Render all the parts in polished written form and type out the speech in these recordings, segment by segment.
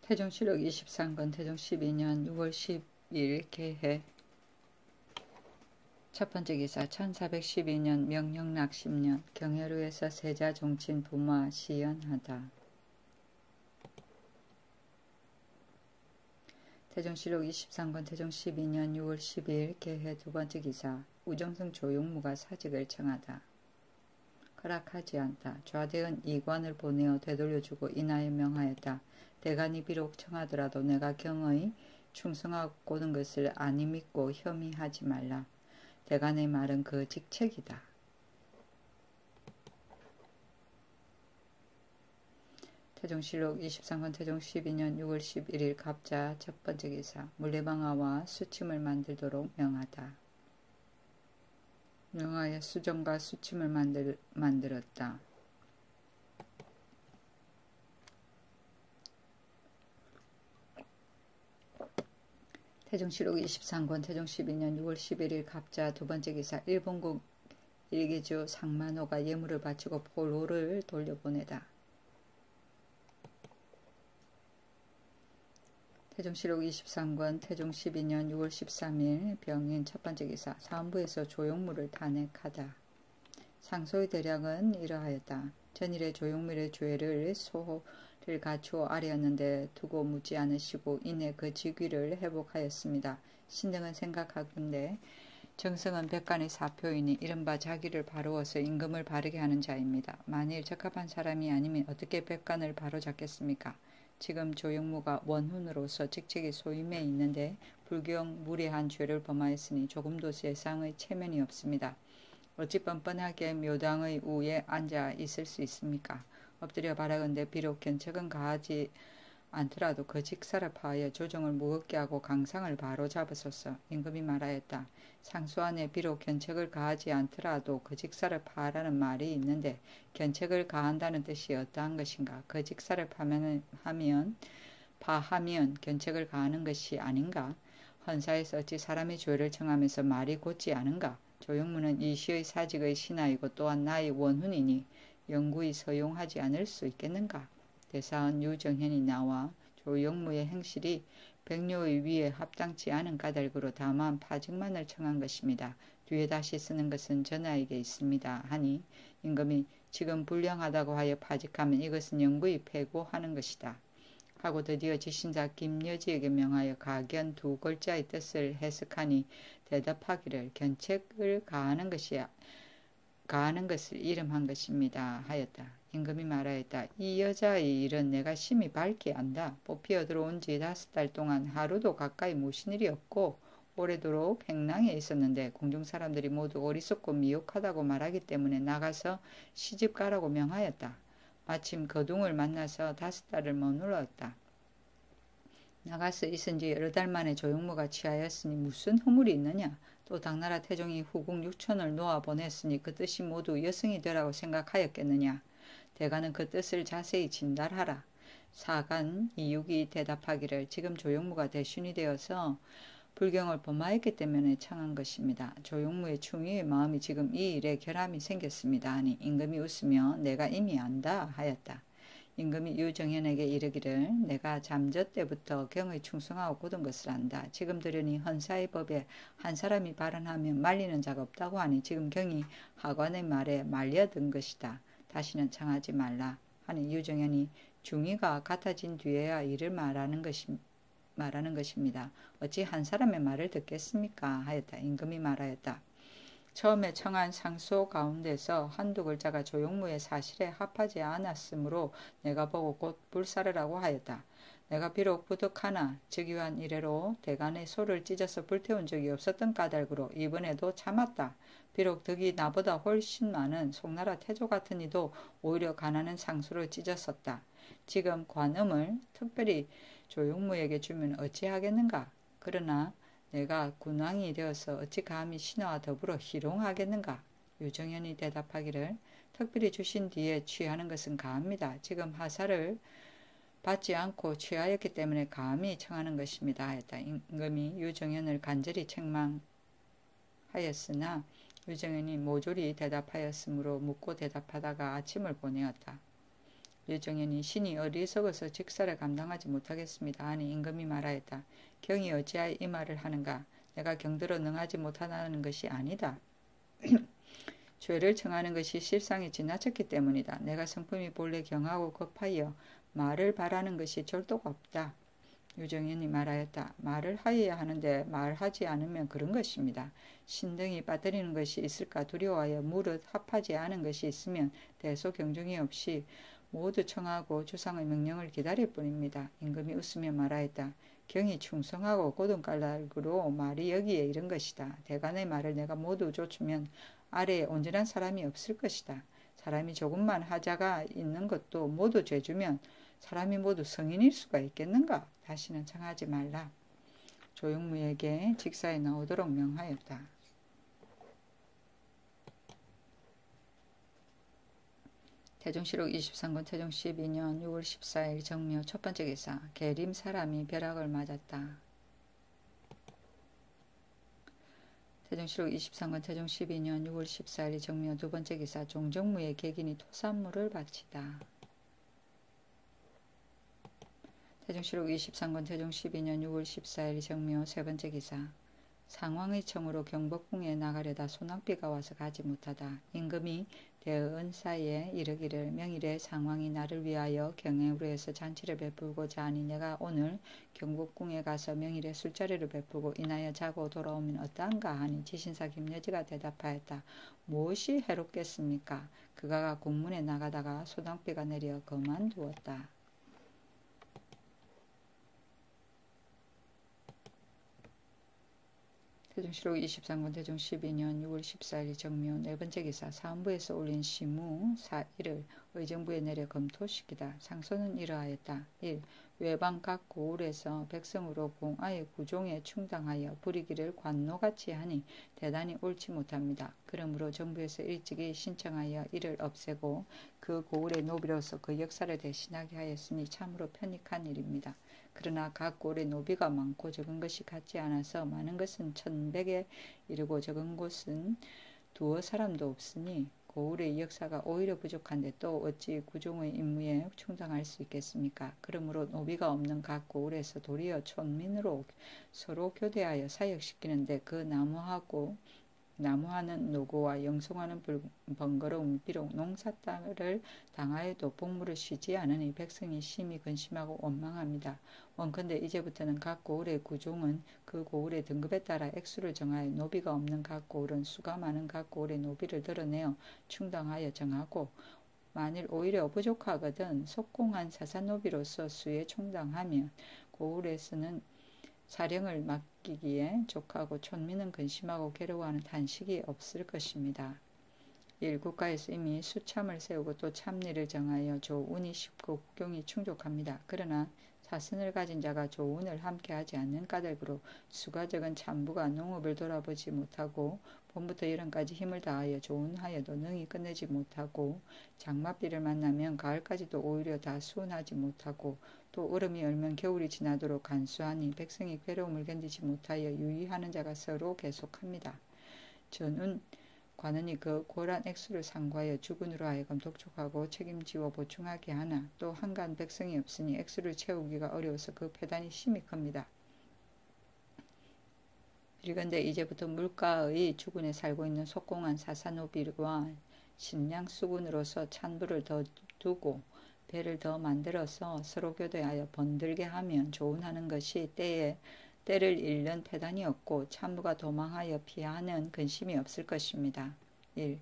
태종실록 23권 태종 12년 6월 10일 개해. 첫 번째 기사 1412년 명령락 10년 경혈우에서 세자 종친 부마 시연하다. 태종실록 23권 태종 12년 6월 12일 개해. 두 번째 기사 우정승 조용무가 사직을 청하다. 허락하지 않다. 좌대은 이관을 보내어 되돌려주고 인하여 명하였다. 대간이 비록 청하더라도 내가 경의 충성하고는 것을 아니 믿고 혐의하지 말라. 대간의 말은 그 직책이다. 태종실록 23권 태종 12년 6월 11일 갑자 첫 번째 기사 물레방아와 수침을 만들도록 명하다. 명하여 수정과 수침을 만들었다. 태종실록 23권 태종 12년 6월 11일 갑자 두 번째 기사 일본국 일개주 상만호가 예물을 바치고 포로를 돌려보내다. 태종실록 23권 태종 12년 6월 13일 병인 첫 번째 기사 사헌부에서 조용무를 탄핵하다. 상소의 대략은 이러하였다. 전일에 조용무의 죄를 소호를 갖추어 아뢰었는데 두고 묻지 않으시고 이내 그 직위를 회복하였습니다. 신등은 생각하건대 정성은 백간의 사표이니 이른바 자기를 바로워서 임금을 바르게 하는 자입니다. 만일 적합한 사람이 아니면 어떻게 백간을 바로잡겠습니까? 지금 조용무가 원훈으로서 직책이 소임해 있는데 불경 무례한 죄를 범하였으니 조금도 세상의 체면이 없습니다. 어찌 뻔뻔하게 묘당의 우에 앉아 있을 수 있습니까? 엎드려 바라건대 비록 견책은 가하지 않더라도 그 직사를 파하여 조정을 무겁게 하고 강상을 바로 잡으소서. 임금이 말하였다. 상소안에 비록 견책을 가하지 않더라도 그 직사를 파하라는 말이 있는데 견책을 가한다는 뜻이 어떠한 것인가? 그 직사를 파하면 견책을 가하는 것이 아닌가? 헌사에서 어찌 사람의 죄를 청하면서 말이 곧지 않은가? 조용무는 이 시의 사직의 신하이고 또한 나의 원훈이니 영구히 서용하지 않을 수 있겠는가? 대사원 유정현이 나와 조용무의 행실이 백료의 위에 합당치 않은 까닭으로 다만 파직만을 청한 것입니다. 뒤에 다시 쓰는 것은 전하에게 있습니다. 하니 임금이 지금 불량하다고 하여 파직하면 이것은 영구히 패고하는 것이다. 하고 드디어 지신자 김여지에게 명하여 가견 두 글자의 뜻을 해석하니 대답하기를 견책을 가하는 것을 이름한 것입니다 하였다. 임금이 말하였다. 이 여자의 일은 내가 심히 밝게 안다. 뽑히어 들어온 지 5달 동안 하루도 가까이 모신 일이 없고 오래도록 행랑에 있었는데 공중 사람들이 모두 어리석고 미혹하다고 말하기 때문에 나가서 시집가라고 명하였다. 마침 거둥을 만나서 5달을 머물렀다. 나가서 있은 지 여러 달 만에 조용무가 취하였으니 무슨 허물이 있느냐. 또 당나라 태종이 후궁 6천을 놓아 보냈으니 그 뜻이 모두 여성이 되라고 생각하였겠느냐. 대가는 그 뜻을 자세히 진달하라. 사간 이육이 대답하기를 지금 조용무가 대신이 되어서 불경을 범하였기 때문에 청한 것입니다. 조용무의 충의의 마음이 지금 이 일에 결함이 생겼습니다. 하니 임금이 웃으며 내가 이미 안다 하였다. 임금이 유정현에게 이르기를 내가 잠저 때부터 경의 충성하고 굳은 것을 안다. 지금 들으니 헌사의 법에 한 사람이 발언하면 말리는 자가 없다고 하니 지금 경이 하관의 말에 말려든 것이다. 다시는 청하지 말라. 하니 유정현이 중의가 같아진 뒤에야 이를 말하는 것입니다. 어찌 한 사람의 말을 듣겠습니까? 하였다. 임금이 말하였다. 처음에 청한 상소 가운데서 한두 글자가 조용무의 사실에 합하지 않았으므로 내가 보고 곧 불사르라고 하였다. 내가 비록 부득하나 즉위한 이래로 대간의 소를 찢어서 불태운 적이 없었던 까닭으로 이번에도 참았다. 비록 덕이 나보다 훨씬 많은 송나라 태조 같은 이도 오히려 가난한 상소를 찢었었다. 지금 관음을 특별히 조용무에게 주면 어찌하겠는가? 그러나 내가 군왕이 되어서 어찌 감히 신하와 더불어 희롱하겠는가? 유정현이 대답하기를 특별히 주신 뒤에 취하는 것은 가합니다. 지금 하사를 받지 않고 취하였기 때문에 감히 청하는 것입니다 하였다. 임금이 유정현을 간절히 책망하였으나 유정현이 모조리 대답하였으므로 묻고 대답하다가 아침을 보내었다. 류정현이 신이 어리석어서 직사를 감당하지 못하겠습니다 하니 임금이 말하였다. 경이 어찌하여 이 말을 하는가? 내가 경들어 능하지 못하다는 것이 아니다. 죄를 청하는 것이 실상이 지나쳤기 때문이다. 내가 성품이 본래 경하고 급하여 말을 바라는 것이 절도가 없다. 유정현이 말하였다. 말을 하여야 하는데 말하지 않으면 그런 것입니다. 신등이 빠뜨리는 것이 있을까 두려워하여 무릇 합하지 않은 것이 있으면 대소경종이 없이 모두 청하고 주상의 명령을 기다릴 뿐입니다. 임금이 웃으며 말하였다. 경이 충성하고 고등깔락으로 말이 여기에 이른 것이다. 대간의 말을 내가 모두 좇으면 아래에 온전한 사람이 없을 것이다. 사람이 조금만 하자가 있는 것도 모두 죄주면 사람이 모두 성인일 수가 있겠는가? 다시는 청하지 말라. 조용무에게 직사에 나오도록 명하였다. 태종실록 23권 태종 12년 6월 14일 정묘 첫 번째 기사. 계림 사람이 벼락을 맞았다. 태종실록 23권 태종 12년 6월 14일 정묘 두 번째 기사. 종정무의 객인이 토산물을 바치다. 태종실록 23권 태종 12년 6월 14일 정묘 세 번째 기사. 상왕의 청으로 경복궁에 나가려다 소낙비가 와서 가지 못하다. 임금이 대은사에 이르기를 명일에 상왕이 나를 위하여 경애우르에서 잔치를 베풀고자 하니 내가 오늘 경복궁에 가서 명일에 술자리를 베풀고 인하여 자고 돌아오면 어떠한가 하니 지신사 김여지가 대답하였다. 무엇이 해롭겠습니까? 그가 공문에 나가다가 소낙비가 내려 그만두었다. 태종실록 23권 태종 12년 6월 14일 정묘 네 번째 기사. 사헌부에서 올린 시무 4일을 의정부에 내려 검토시키다. 상소는 이러하였다. 1. 외방 각 고을에서 백성으로 공아의 구종에 충당하여 부리기를 관노같이 하니 대단히 옳지 못합니다. 그러므로 정부에서 일찍이 신청하여 이를 없애고 그 고을의 노비로서 그 역사를 대신하게 하였으니 참으로 편익한 일입니다. 그러나 각 고을의 노비가 많고 적은 것이 같지 않아서 많은 것은 1100에 이르고 적은 곳은 두어 사람도 없으니 고을의 역사가 오히려 부족한데 또 어찌 구종의 임무에 충당할 수 있겠습니까? 그러므로 노비가 없는 각 고을에서 도리어 촌민으로 서로 교대하여 사역시키는데 그 나무하는 노고와 영송하는 번거로움 비록 농사 땅을 당하여도 복무를 쉬지 않으니 백성이 심히 근심하고 원망합니다. 원컨대 이제부터는 각 고을의 구종은 그 고을의 등급에 따라 액수를 정하여 노비가 없는 각 고을은 수가 많은 각 고을의 노비를 드러내어 충당하여 정하고 만일 오히려 부족하거든 속공한 사사노비로서 수에 충당하면 고을에서는 사령을 맡기기에 족하고 촌민은 근심하고 괴로워하는 탄식이 없을 것입니다. 1. 국가에서 이미 수참을 세우고 또 참리를 정하여 조운이 쉽고 국경이 충족합니다. 그러나 사선을 가진 자가 조운을 함께하지 않는 까닭으로 수가 적은 참부가 농업을 돌아보지 못하고 봄부터 여름까지 힘을 다하여 조운하여도 능히 끝내지 못하고 장맛비를 만나면 가을까지도 오히려 다 수운하지 못하고 또 얼음이 얼면 겨울이 지나도록 간수하니 백성이 괴로움을 견디지 못하여 유의하는 자가 서로 계속합니다. 전운 관원이 그 고란 액수를 상고하여 주군으로 하여금 독촉하고 책임지어 보충하게 하나 또 한간 백성이 없으니 액수를 채우기가 어려워서 그 폐단이 심히 큽니다. 그리건대 이제부터 물가의 주군에 살고 있는 속공한 사사노비와 신량 수군으로서 찬부를 더 두고 배를 더 만들어서 서로 교대하여 번들게 하면 조운하는 것이 때를 잃는 패단이 없고 참부가 도망하여 피하는 근심이 없을 것입니다. 1.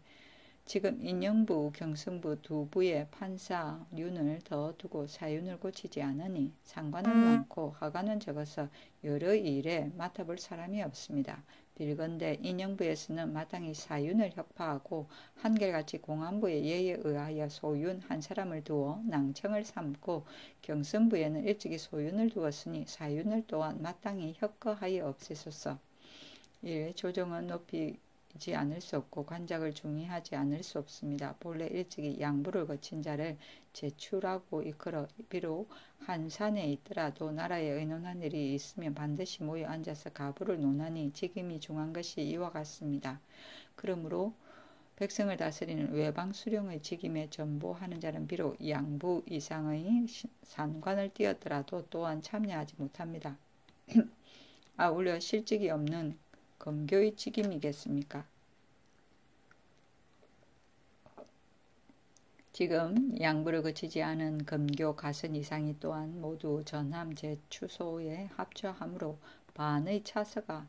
지금 인영부, 경성부 두 부의 판사륜을 더 두고 사윤을 고치지 않으니 상관은 많고 하관은 적어서 여러 일에 맡아볼 사람이 없습니다. 빌건대 인영부에서는 마땅히 사윤을 협파하고 한결같이 공안부의 예에 의하여 소윤 한 사람을 두어 낭청을 삼고 경성부에는 일찍이 소윤을 두었으니 사윤을 또한 마땅히 협거하여 없애소서. 1. 조정은 높이지 않을 수 없고 관작을 중의하지 않을 수 없습니다. 본래 일찍이 양부를 거친 자를 제출하고 이끌어 비록 한 산에 있더라도 나라에 의논한 일이 있으면 반드시 모여 앉아서 가부를 논하니 직임이 중한 것이 이와 같습니다. 그러므로 백성을 다스리는 외방 수령의 직임에 전보하는 자는 비록 양부 이상의 산관을 띄었더라도 또한 참여하지 못합니다. 아울러 실직이 없는 검교의 직임이겠습니까? 지금 양부를 거치지 않은 검교 가선 이상이 또한 모두 전함 제추소에 합쳐함으로 반의 차서가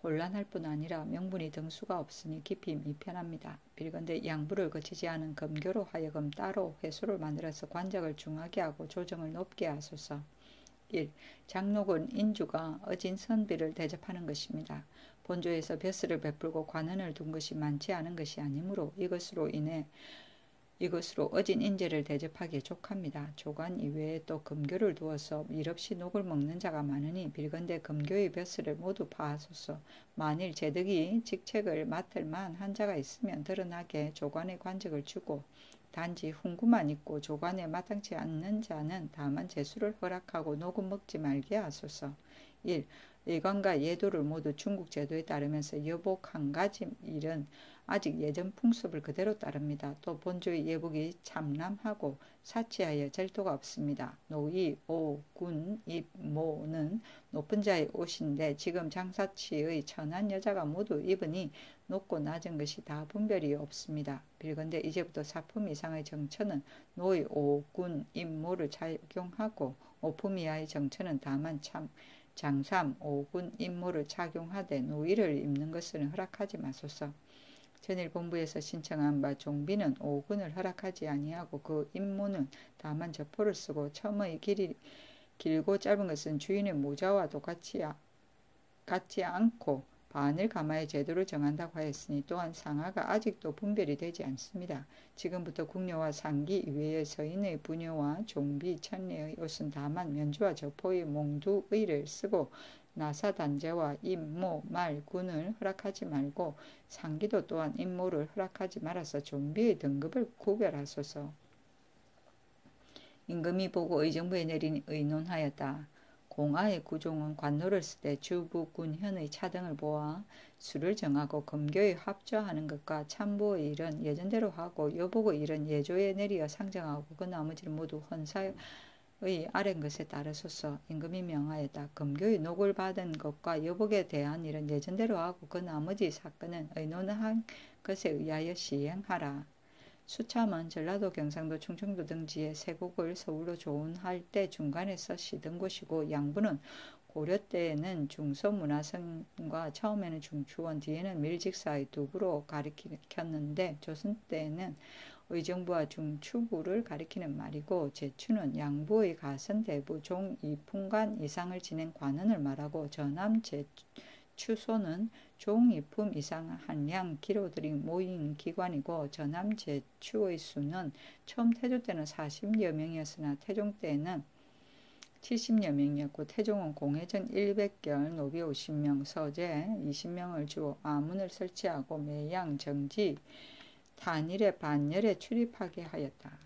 혼란할 뿐 아니라 명분이 등수가 없으니 깊이 미편합니다. 빌건대 양부를 거치지 않은 검교로 하여금 따로 회소를 만들어서 관작을 중하게 하고 조정을 높게 하소서. 1. 장록은 인주가 어진 선비를 대접하는 것입니다. 본조에서 벼슬을 베풀고 관원을 둔 것이 많지 않은 것이 아니므로 이것으로 어진 인재를 대접하기에 족합니다. 조관 이외에 또 검교를 두어서 일없이 녹을 먹는 자가 많으니 빌건대 검교의 벼슬을 모두 파하소서. 만일 제득이 직책을 맡을 만한 자가 있으면 드러나게 조관의 관직을 주고 단지 훈구만 있고 조관에 마땅치 않는 자는 다만 제수를 허락하고 녹음 먹지 말게 하소서. 1. 의관과 예도를 모두 중국 제도에 따르면서 여복 한 가지 일은 아직 예전 풍습을 그대로 따릅니다. 또 본조의 예복이 참람하고 사치하여 절도가 없습니다. 노이, 오, 군, 입, 모는 높은 자의 옷인데 지금 장사치의 천한 여자가 모두 입으니 높고 낮은 것이 다 분별이 없습니다. 빌건대 이제부터 사품 이상의 정처는 노이, 오, 군, 입, 모를 착용하고 오품 이하의 정처는 다만 장삼, 오군, 임모를 착용하되 노이를 입는 것을 허락하지 마소서. 전일 본부에서 신청한 바 종비는 오군을 허락하지 아니하고 그 임모는 다만 저포를 쓰고 첨의 길이 길고 짧은 것은 주인의 모자와도 같지 않고 반을 감하여 제도를 정한다고 하였으니 또한 상하가 아직도 분별이 되지 않습니다. 지금부터 궁녀와 상기 이외의 서인의 부녀와 종비, 천례의 옷은 다만 면주와 저포의 몽두의를 쓰고 나사단제와 임모, 말, 군을 허락하지 말고 상기도 또한 임모를 허락하지 말아서 좀비의 등급을 구별하소서. 임금이 보고 의정부에 내린 의논하였다. 공하의 구종은 관노를 쓰되 주부, 군현의 차등을 보아 수를 정하고 검교에 합조하는 것과 참부의 일은 예전대로 하고 여복의 일은 예조에 내리어 상정하고 그 나머지는 모두 헌사의 아랜 것에 따르소서. 임금이 명하였다. 검교의 녹을 받은 것과 여복에 대한 일은 예전대로 하고 그 나머지 사건은 의논한 것에 의하여 시행하라. 수참은 전라도, 경상도, 충청도 등지에 세곡을 서울로 조운할 때 중간에서 시든 곳이고 양부는 고려 때에는 중서문화성과 처음에는 중추원, 뒤에는 밀직사의 두 부로 가리켰는데 조선 때에는 의정부와 중추부를 가리키는 말이고 제추는 양부의 가선 대부 종 2품간 이상을 지낸 관원을 말하고 전함 제추소는 종 2품 이상 한량 기로들이 모인 기관이고 전함 제추의 수는 처음 태조 때는 40여 명이었으나 태종 때에는 70여 명이었고 태종은 공회전 100결, 노비 50명, 서제 20명을 주어 아문을 설치하고 매양, 정지, 단일에 반열에 출입하게 하였다.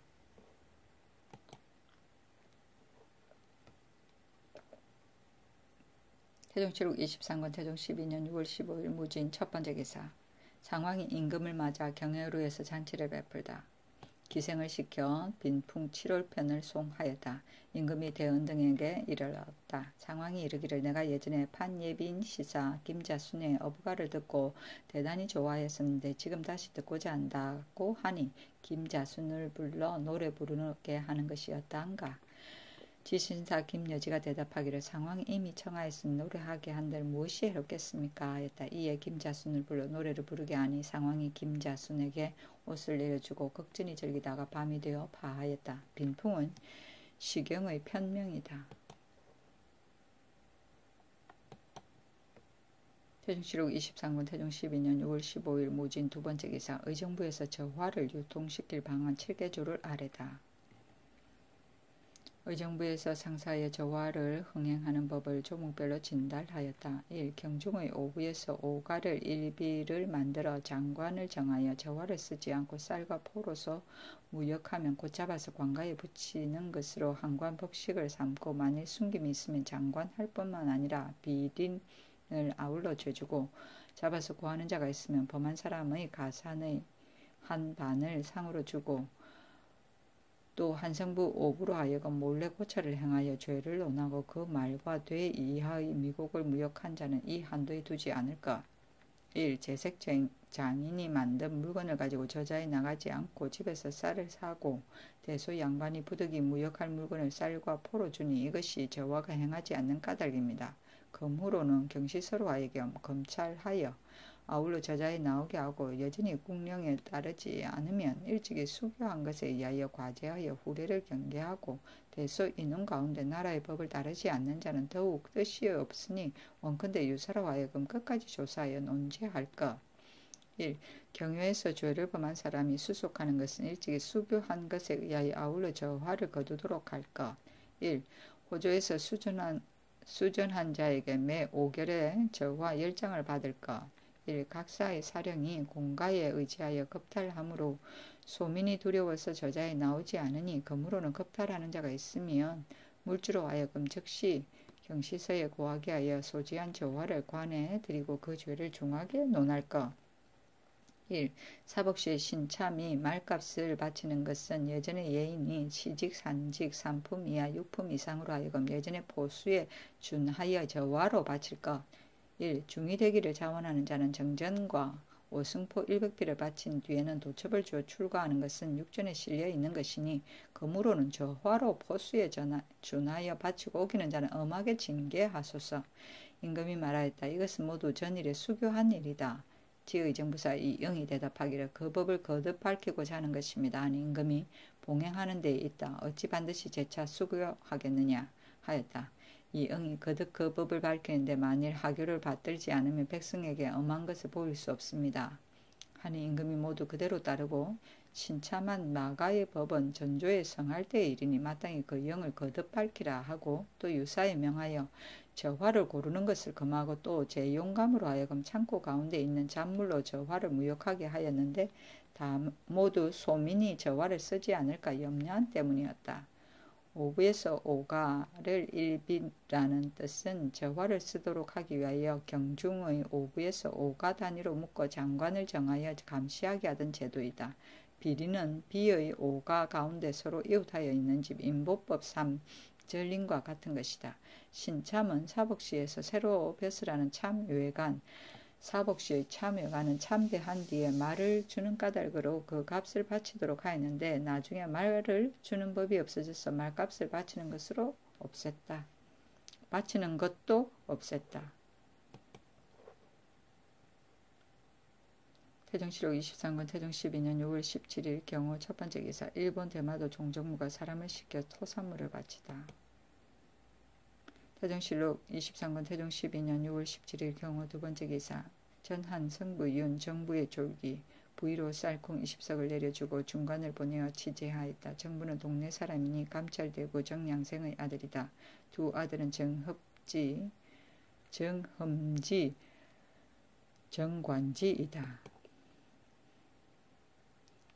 태종칠국 23권 태종 12년 6월 15일 무진 첫 번째 기사. 상황이 임금을 맞아 경회루에서 잔치를 베풀다. 기생을 시켜 빈풍 7월편을 송하였다. 임금이 대원 등에게 이르렀다. 상황이 이르기를 내가 예전에 판예빈 시사 김자순의 어부가를 듣고 대단히 좋아했었는데 지금 다시 듣고자 한다고 하니 김자순을 불러 노래 부르게 하는 것이었단가. 지신사 김여지가 대답하기를 상황이 이미 청하였으니 노래하게 한들 무엇이 해롭겠습니까 하였다. 이에 김자순을 불러 노래를 부르게 하니 상황이 김자순에게 옷을 내려주고 극진히 즐기다가 밤이 되어 파하였다. 빈풍은 시경의 편명이다. 태종실록 23권 태종 12년 6월 15일 무진 두 번째 기사. 의정부에서 저화를 유통시킬 방안 7개조를 아래다. 의정부에서 상사의 저화를 흥행하는 법을 조목별로 진달하였다. 1. 경중의 오구에서 오가를 일비를 만들어 장관을 정하여 저화를 쓰지 않고 쌀과 포로서 무역하면 곧 잡아서 관가에 붙이는 것으로 한관 법식을 삼고 만일 숨김이 있으면 장관할 뿐만 아니라 비린을 아울러 죄주고 잡아서 고하는 자가 있으면 범한 사람의 가산의 한 반을 상으로 주고 또 한성부 오부로 하여금 몰래 고찰을 행하여 죄를 논하고 그 말과 돼 이하의 미국을 무역한 자는 이 한도에 두지 않을까. 1. 재색 장인이 만든 물건을 가지고 저자에 나가지 않고 집에서 쌀을 사고 대소 양반이 부득이 무역할 물건을 쌀과 포로 주니 이것이 저와가 행하지 않는 까닭입니다. 그러므로는 경시서로 하여금 검찰하여 아울러 저자에 나오게 하고 여전히 국령에 따르지 않으면 일찍이 수교한 것에 의하여 과제하여 후례를 경계하고 대소 인원 가운데 나라의 법을 따르지 않는 자는 더욱 뜻이 없으니 원컨대 유사로 하여금 끝까지 조사하여 논죄할 것. 1. 경유에서 죄를 범한 사람이 수속하는 것은 일찍이 수교한 것에 의하여 아울러 저화를 거두도록 할 것. 1. 호조에서 수전한 자에게 매 5결에 저화 10장을 받을 것. 1. 각사의 사령이 공가에 의지하여 겁탈함으로 소민이 두려워서 저자에 나오지 않으니 그러므로는 겁탈하는 자가 있으면 물주로 하여금 즉시 경시서에 고하게 하여 소지한 저화를 관에 드리고 그 죄를 중하게 논할 것. 1. 사복시의 신참이 말값을 바치는 것은 예전의 예인이 시직, 산직, 산품 이하 6품 이상으로 하여금 예전의 포수에 준하여 저화로 바칠 것. 1. 중이 되기를 자원하는 자는 정전과 오승포 100비를 바친 뒤에는 도첩을 주어 출가하는 것은 육전에 실려 있는 것이니 그러므로는 저화로 포수에 준하여 바치고 오기는 자는 엄하게 징계하소서. 임금이 말하였다. 이것은 모두 전일에 수교한 일이다. 지의정부사 이영이 대답하기를 그 법을 거듭 밝히고자 하는 것입니다. 하니 임금이 봉행하는 데에 있다. 어찌 반드시 재차 수교하겠느냐 하였다. 이응이 거듭 그 법을 밝히는데 만일 하교를 받들지 않으면 백성에게 엄한 것을 보일 수 없습니다. 하니 임금이 모두 그대로 따르고 신참한 마가의 법은 전조에 성할 때의 일이니 마땅히 그 영을 거듭 밝히라 하고 또 유사에 명하여 저화를 고르는 것을 금하고 또 제용감으로 하여금 창고 가운데 있는 잔물로 저화를 무역하게 하였는데 다 모두 소민이 저화를 쓰지 않을까 염려한 때문이었다. 오부에서 오가를 일비라는 뜻은 저화를 쓰도록 하기 위하여 경중의 오부에서 오가 단위로 묶어 장관을 정하여 감시하게 하던 제도이다. 비리는 비의 오가 가운데 서로 이웃하여 있는 집 인보법 3 전림과 같은 것이다. 신참은 사복시에서 새로 벼슬하는 참외관 사복시의 참외관은 참배한 뒤에 말을 주는 까닭으로 그 값을 바치도록 하였는데 나중에 말을 주는 법이 없어져서 말값을 바치는 것으로 없앴다. 바치는 것도 없앴다. 태정실록 23권 태정 12년 6월 17일 경우 첫 번째 기사 일본 대마도 종정무가 사람을 시켜 토산물을 바치다. 태정실록 23권 태정 12년 6월 17일 경우 두 번째 기사 전한성부 윤 정부의 졸기 부의로 쌀콩 20석을 내려주고 중관을 보내어 취재하였다. 정부는 동네 사람이니 감찰대구 정양생의 아들이다. 두 아들은 정흠지, 정관지이다.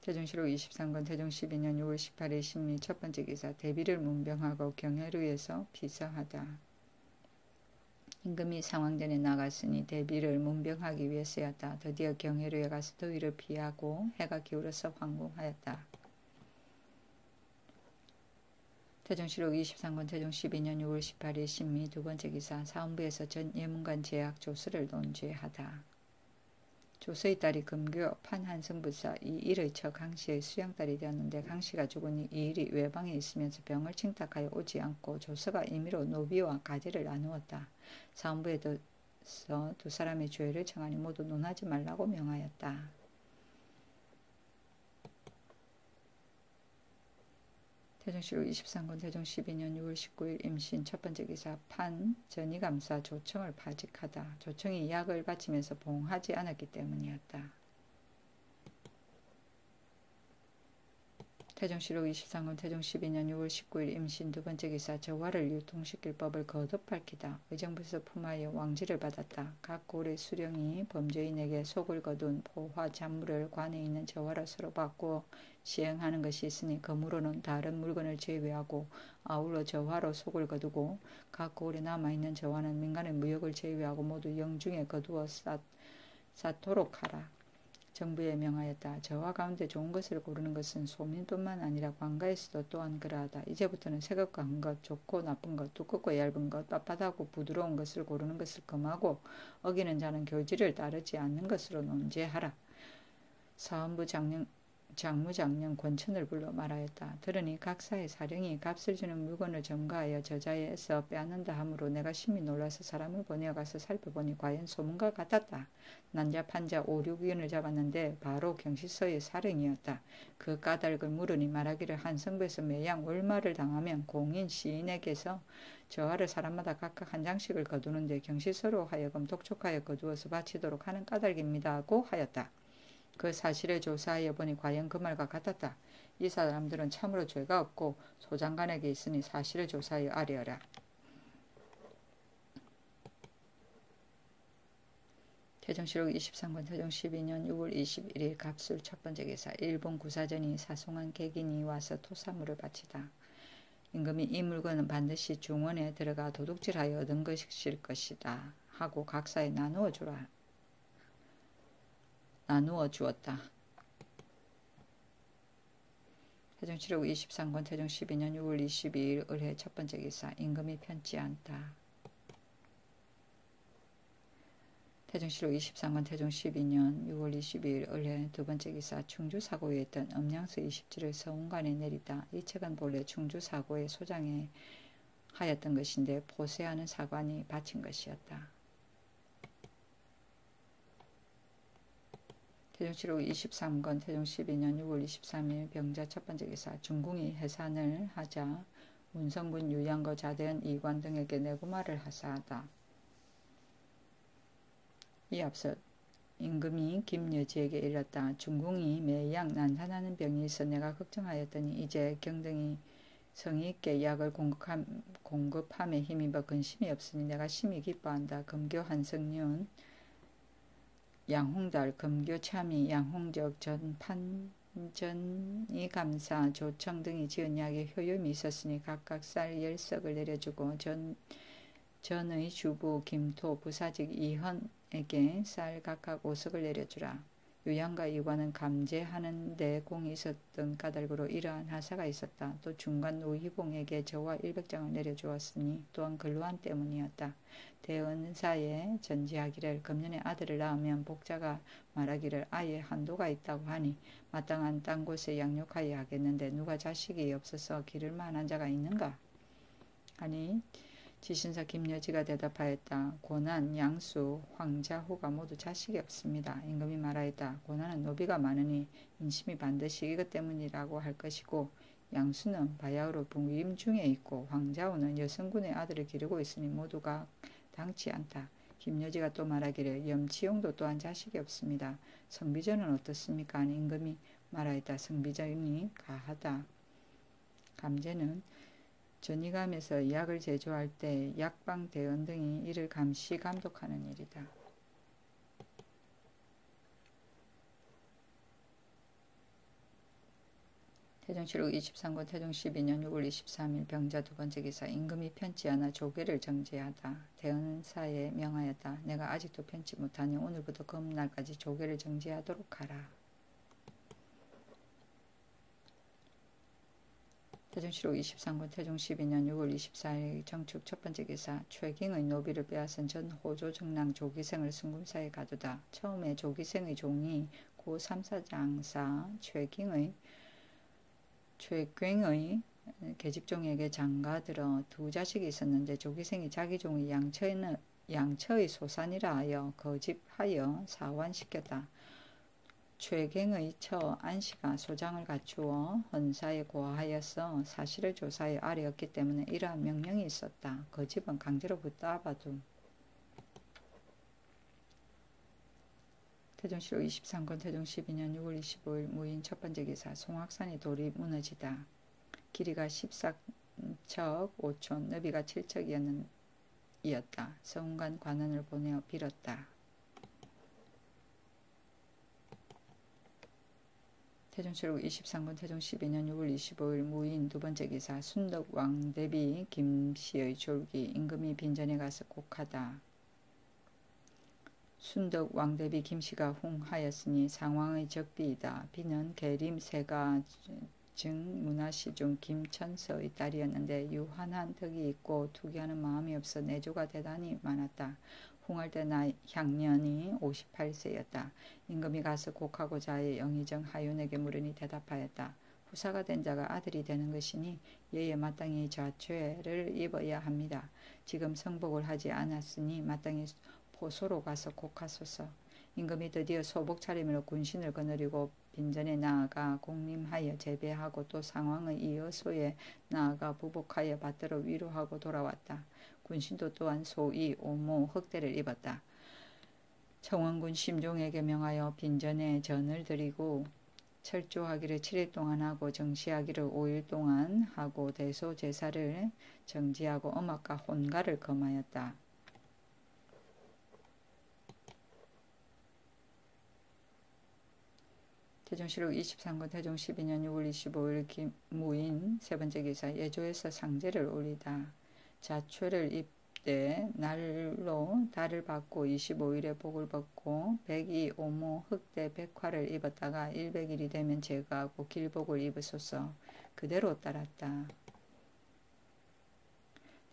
태정실록 23권 태정 12년 6월 18일 신미 첫 번째 기사 대비를 문병하고 경회루에서 피서하다. 임금이 상황전에 나갔으니 대비를 문병하기 위해서였다. 드디어 경회루에 가서 더위를 피하고 해가 기울어서 황궁하였다. 태정실록 23권 태정 12년 6월 18일 신미 두 번째 기사 사헌부에서 전 예문관 제약 조서를 논죄하다. 조서의 딸이 금교 판한성부사 이 일의 처 강씨의 수양딸이 되었는데 강씨가 죽으니 이 일이 외방에 있으면서 병을 칭탁하여 오지 않고 조서가 임의로 노비와 가제를 나누었다. 사헌부에서 두 사람의 죄를 청하니 모두 논하지 말라고 명하였다. 태정실록 23권 태정 12년 6월 19일 임신 첫 번째 기사 판 전이감사 조청을 파직하다. 조청이 약을 바치면서 봉하지 않았기 때문이었다. 태정실록 23권 태정 12년 6월 19일 임신 두 번째 기사 저화를 유통시킬 법을 거듭 밝히다. 의정부에서 품하여 왕지를 받았다. 각 고래 수령이 범죄인에게 속을 거둔 포화 잔물을 관에 있는 저화를 서로 바꾸어 시행하는 것이 있으니 그러므로는 다른 물건을 제외하고 아울러 저화로 속을 거두고 각 고을에 남아있는 저화는 민간의 무역을 제외하고 모두 영중에 거두어 쌓도록 하라. 정부에 명하였다. 저와 가운데 좋은 것을 고르는 것은 소민뿐만 아니라 관가에서도 또한 그러하다. 이제부터는 새 것과 한 것, 좋고 나쁜 것, 두껍고 얇은 것, 빳빳하고 부드러운 것을 고르는 것을 금하고 어기는 자는 교지를 따르지 않는 것으로 논제하라. 사헌부 장무장령 권천을 불러 말하였다. 들으니 각사의 사령이 값을 주는 물건을 점거하여 저자에서 빼앗는다 하므로 내가 심히 놀라서 사람을 보내어 가서 살펴보니 과연 소문과 같았다. 난자 판자 5, 6위원을 잡았는데 바로 경시서의 사령이었다. 그 까닭을 물으니 말하기를 한 성부에서 매양 월말을 당하면 공인 시인에게서 저하를 사람마다 각각 한 장씩을 거두는데 경시서로 하여금 독촉하여 거두어서 바치도록 하는 까닭입니다 하고 하였다. 그 사실을 조사하여 보니 과연 그 말과 같았다. 이 사람들은 참으로 죄가 없고 소장관에게 있으니 사실을 조사하여 아뢰어라. 태정실록 23권 태종 12년 6월 21일 갑술 첫 번째 기사. 일본 구사전이 사송한 객인이 와서 토사물을 바치다. 임금이 이 물건은 반드시 중원에 들어가 도둑질하여 얻은 것일 것이다 하고 각사에 나누어 주었다. 태종실록 23권 태종 12년 6월 22일 을해 첫 번째 기사. 임금이 편치 않다. 태종실록 23권 태종 12년 6월 22일 을해 두 번째 기사. 충주사고에 있던 음양서 20지를 서운관에 내리다. 이 책은 본래 충주사고의 소장에 하였던 것인데 포세하는 사관이 바친 것이었다. 태종실록 23권 태종 12년 6월 23일 병자 첫 번째 기사. 중궁이 해산을 하자 문성군 유양거 자대원 이관 등에게 내구말을 하사하다. 이 앞서 임금이 김여지에게 이르렀다. 중궁이 매양 난산하는 병이 있어 내가 걱정하였더니 이제 경등이 성의 있게 약을 공급함에 힘입어 근심이 없으니 내가 심히 기뻐한다. 금교 한성륜 양홍달, 금교 참이, 양홍적, 전판전이 감사, 조청 등이 지은 약에 효염이 있었으니 각각 쌀 10석을 내려주고 전의 주부 김토 부사직 이헌에게 쌀 각각 5석을 내려주라. 유양과 이관은 감제하는 데 공이 있었던 까닭으로 이러한 하사가 있었다. 또 중간 노희봉에게 저와 100장을 내려주었으니 또한 근로한 때문이었다. 대은사에 전지하기를 금년에 아들을 낳으면 복자가 말하기를 아예 한도가 있다고 하니 마땅한 딴 곳에 양육하여 하겠는데 누가 자식이 없어서 기를 만한 자가 있는가? 하니 지신사 김여지가 대답하였다. 고난, 양수, 황자후가 모두 자식이 없습니다. 임금이 말하였다. 고난은 노비가 많으니 인심이 반드시 이것 때문이라고 할 것이고 양수는 바야흐로 부임 중에 있고 황자후는 여성군의 아들을 기르고 있으니 모두가 당치 않다. 김여지가 또 말하기를 염치용도 또한 자식이 없습니다. 성비전은 어떻습니까? 하니 임금이 말하였다. 성비전이 가하다. 감제는 전이감에서 약을 제조할 때 약방 대원 등이 이를 감시 감독하는 일이다. 태종실록 23권 태종 12년 6월 23일 병자 두 번째 기사. 임금이 편치 않아 조계를 정제하다. 대언사에 명하였다. 내가 아직도 편치 못하니 오늘부터 금날까지 조계를 정제하도록 하라. 태종실록 23권 태종 12년 6월 24일 정축 첫 번째 기사. 최경의 노비를 빼앗은 전 호조 정랑 조기생을 순금사에 가두다. 처음에 조기생의 종이 고 삼사장사 최경의 계집종에게 장가들어 두 자식이 있었는데 조기생이 자기 종이 양처의 소산이라 하여 거집하여 사환시켰다. 최경의 처 안씨가 소장을 갖추어 헌사에 고하여서 사실을 조사하여 아뢰었기 때문에 이러한 명령이 있었다. 거집은 강제로 붙잡아둠. 태종실록 23권 태종 12년 6월 25일 무인 첫 번째 기사. 송악산이 돌이 무너지다. 길이가 14척 5촌, 너비가 7척이었다. 서운관 관원을 보내어 빌었다. 태종실록 23권 태종 12년 6월 25일 무인 두 번째 기사. 순덕 왕대비 김씨의 졸기. 임금이 빈전에 가서 곡하다. 순덕 왕대비 김씨가 흥하였으니 상왕의 적비이다. 비는 계림 세가 증 문화시중 김천서의 딸이었는데 유한한 덕이 있고 투기하는 마음이 없어 내조가 대단히 많았다. 흥할 때 향년이 58세였다. 임금이 가서 곡하고 자의 영의정 하윤에게 물으니 대답하였다. 후사가 된 자가 아들이 되는 것이니 예에 마땅히 자죄를 입어야 합니다. 지금 성복을 하지 않았으니 마땅히 포소로 가서 곡하소서. 임금이 드디어 소복 차림으로 군신을 거느리고 빈전에 나아가 공림하여 제배하고 또 상왕의 이어소에 나아가 부복하여 받들어 위로하고 돌아왔다. 군신도 또한 소위 오모 흑대를 입었다. 청원군 심종에게 명하여 빈전에 전을 드리고 철조하기를 7일 동안 하고 정시하기를 5일 동안 하고 대소 제사를 정지하고 음악과 혼가를 금하였다. 태종실록 23권 태종 12년 6월 25일 무인 세 번째 기사 예조에서 상제를 올리다. 자초를 입되 날로 달을 받고 25일에 복을 벗고 102 오모 흑대 백화를 입었다가 100일이 되면 제거하고 길복을 입으소서. 그대로 따랐다.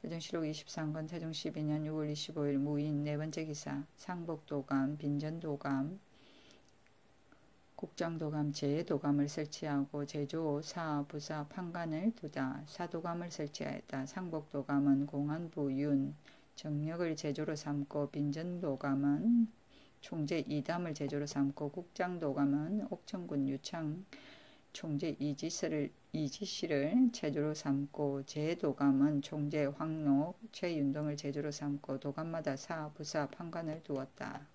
태종실록 23권 태종 12년 6월 25일 무인 네 번째 기사 상복도감 빈전도감 국장도감 제도감을 설치하고 제조 사 부사 판관을 두다. 사도감을 설치하였다. 상복도감은 공안부 윤 정력을 제조로 삼고 빈전도감은 총재 이담을 제조로 삼고 국장도감은 옥천군 유창 총재 이지씨를 제조로 삼고 제도감은 총재 황록 최윤동을 제조로 삼고 도감마다 사 부사 판관을 두었다.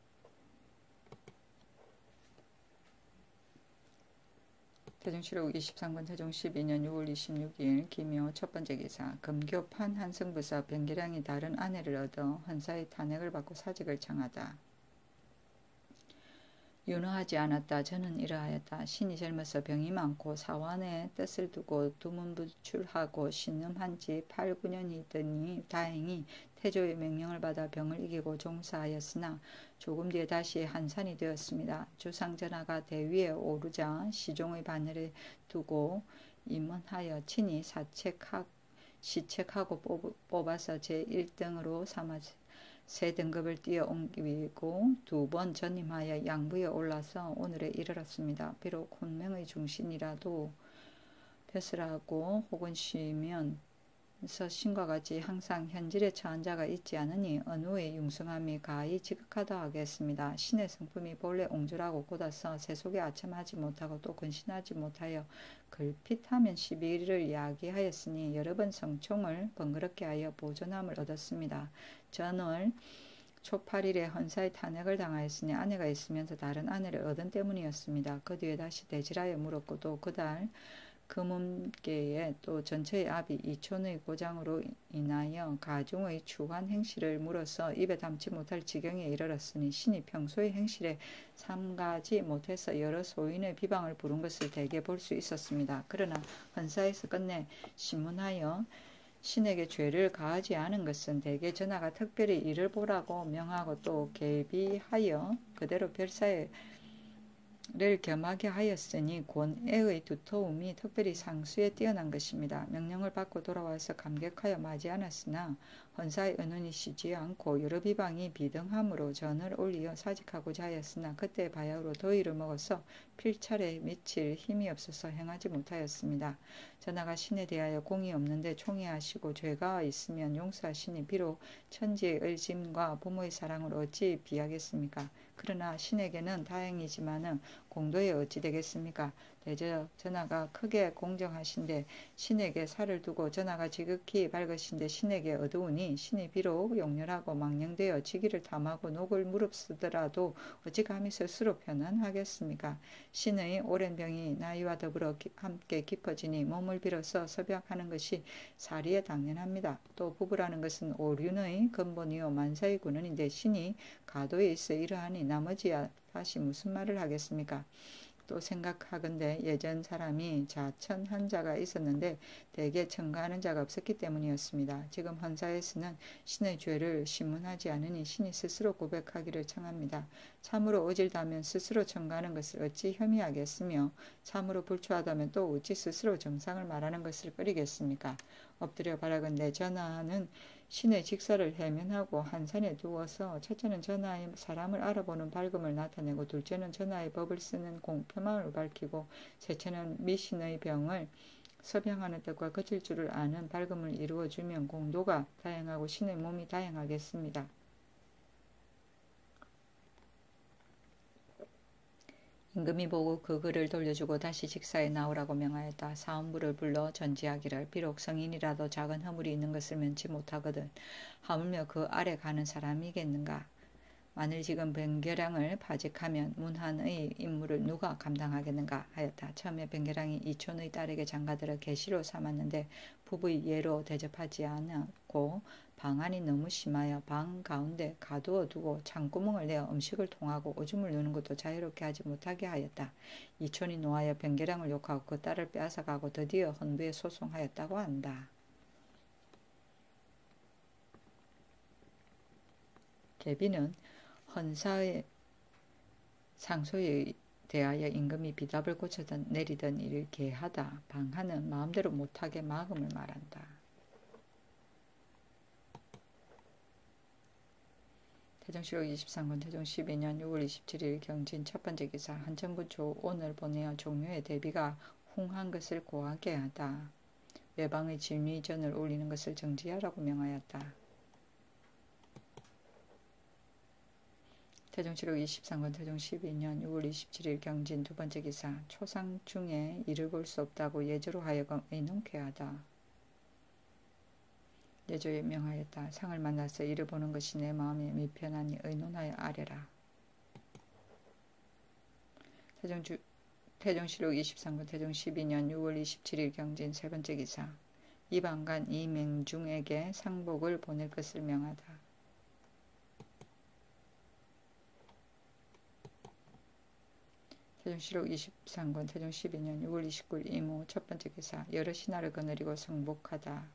태종실록 23권 태종 12년 6월 26일 기묘 첫 번째 기사 금교판 한승부사 변계량이 다른 아내를 얻어 헌사의 탄핵을 받고 사직을 청하다. 윤허하지 않았다. 저는 이러하였다. 신이 젊어서 병이 많고 사환의 뜻을 두고 두문부출하고 신음한 지 8, 9년이 있더니 다행히 태조의 명령을 받아 병을 이기고 종사하였으나 조금 뒤에 다시 한산이 되었습니다. 주상전하가 대위에 오르자 시종의 바늘에 두고 임원하여 친히 시책하고 뽑아서 제1등으로 삼았습니다. 세 등급을 뛰어 옮기고 두 번 전임하여 양부에 올라서 오늘에 이르렀습니다. 비록 혼명의 중신이라도 벼슬하고 혹은 쉬면서 신과 같이 항상 현질에 처한 자가 있지 않으니 언우의 융성함이 가히 지극하다 하겠습니다. 신의 성품이 본래 옹졸하고 곧아서 세속에 아첨하지 못하고 또 근신하지 못하여 걸핏하면 시비를 야기하였으니 여러 번 성총을 번거롭게 하여 보존함을 얻었습니다. 전월 초 8일에 헌사의 탄핵을 당하였으니 아내가 있으면서 다른 아내를 얻은 때문이었습니다. 그 뒤에 다시 대질하여 물었고 또 그달 금음계에 또 전처의 아비 이촌의 고장으로 인하여 가중의 추한 행실을 물어서 입에 담지 못할 지경에 이르렀으니 신이 평소의 행실에 삼가지 못해서 여러 소인의 비방을 부른 것을 대개 볼 수 있었습니다. 그러나 헌사에서 끝내 신문하여 신에게 죄를 가하지 않은 것은 대개 전하가 특별히 이를 보라고 명하고 또 계비하여 그대로 별사에 를 겸하게 하였으니 권애의 두터움이 특별히 상수에 뛰어난 것입니다. 명령을 받고 돌아와서 감격하여 맞이 않았으나 헌사의 은은이 쉬지 않고 여러 비방이 비등함으로 전을 올리어 사직하고자 하였으나 그때 바야흐로 더위를 먹어서 필찰에 미칠 힘이 없어서 행하지 못하였습니다. 전하가 신에 대하여 공이 없는데 총애하시고 죄가 있으면 용서하시니 비록 천지의 의짐과 부모의 사랑을 어찌 비하겠습니까? 그러나 신에게는 다행이지만은 공도에 어찌 되겠습니까? 대저 전하가 크게 공정하신데 신에게 살을 두고 전하가 지극히 밝으신데 신에게 어두우니 신이 비록 용렬하고 망령되어 지기를 탐하고 녹을 무릅쓰더라도 어찌 감히 스스로 편안하겠습니까? 신의 오랜 병이 나이와 더불어 함께 깊어지니 몸을 빌어서 서벽하는 것이 사리에 당연합니다. 또 부부라는 것은 오륜의 근본이요 만사의 근원인데 신이 가도에 있어 이러하니 나머지야 다시 무슨 말을 하겠습니까? 또 생각하건대 예전 사람이 자천 한 자가 있었는데 대개 청가하는 자가 없었기 때문이었습니다. 지금 헌사에서는 신의 죄를 심문하지 않으니 신이 스스로 고백하기를 청합니다. 참으로 어질다면 스스로 청가하는 것을 어찌 혐의하겠으며 참으로 불초하다면 또 어찌 스스로 정상을 말하는 것을 꺼리겠습니까? 엎드려 바라건대 전하는 신의 직사를 해면하고 한산에 두어서 첫째는 전하의 사람을 알아보는 밝음을 나타내고 둘째는 전하의 법을 쓰는 공표망을 밝히고 셋째는 미신의 병을 서병하는 뜻과 거칠 줄을 아는 밝음을 이루어주면 공도가 다양하고 신의 몸이 다양하겠습니다. 임금이 보고 그 글을 돌려주고 다시 직사에 나오라고 명하였다. 사원부를 불러 전지하기를 비록 성인이라도 작은 허물이 있는 것을 면치 못하거든 하물며 그 아래 가는 사람이겠는가. 만일 지금 변계량을 파직하면 문한의 임무를 누가 감당하겠는가 하였다. 처음에 변계량이 이촌의 딸에게 장가들어 계시로 삼았는데 부부의 예로 대접하지 않았고 방안이 너무 심하여 방 가운데 가두어 두고 창구멍을 내어 음식을 통하고 오줌을 누는 것도 자유롭게 하지 못하게 하였다. 이촌이 노하여 변계량을 욕하고 그 딸을 빼앗아가고 드디어 헌부에 소송하였다고 한다. 계비는 헌사의 상소에 대하여 임금이 비답을 고쳐든 내리던 일을 계하다 방하는 마음대로 못하게 막음을 말한다. 태종실록 23권 태종 12년 6월 27일 경진 첫 번째 기사 한천군초 오늘 보내어 종묘의 대비가 흉한 것을 고하게 하다. 외방의 진위전을 올리는 것을 정지하라고 명하였다. 태종실록 23권 태종 12년 6월 27일 경진 두 번째 기사 초상 중에 이를 볼 수 없다고 예조로 하여금 의논케 하다. 예조에 명하였다. 상을 만나서 이를 보는 것이 내 마음에 미편하니 의논하여 아뢰라. 태종실록 23권 태종 12년 6월 27일 경진 세 번째 기사 이방간 이맹중에게 상복을 보낼 것을 명하다. 태종실록 23권 태종 12년 6월 29일 이모 첫 번째 기사 여러 신하를 거느리고 성복하다.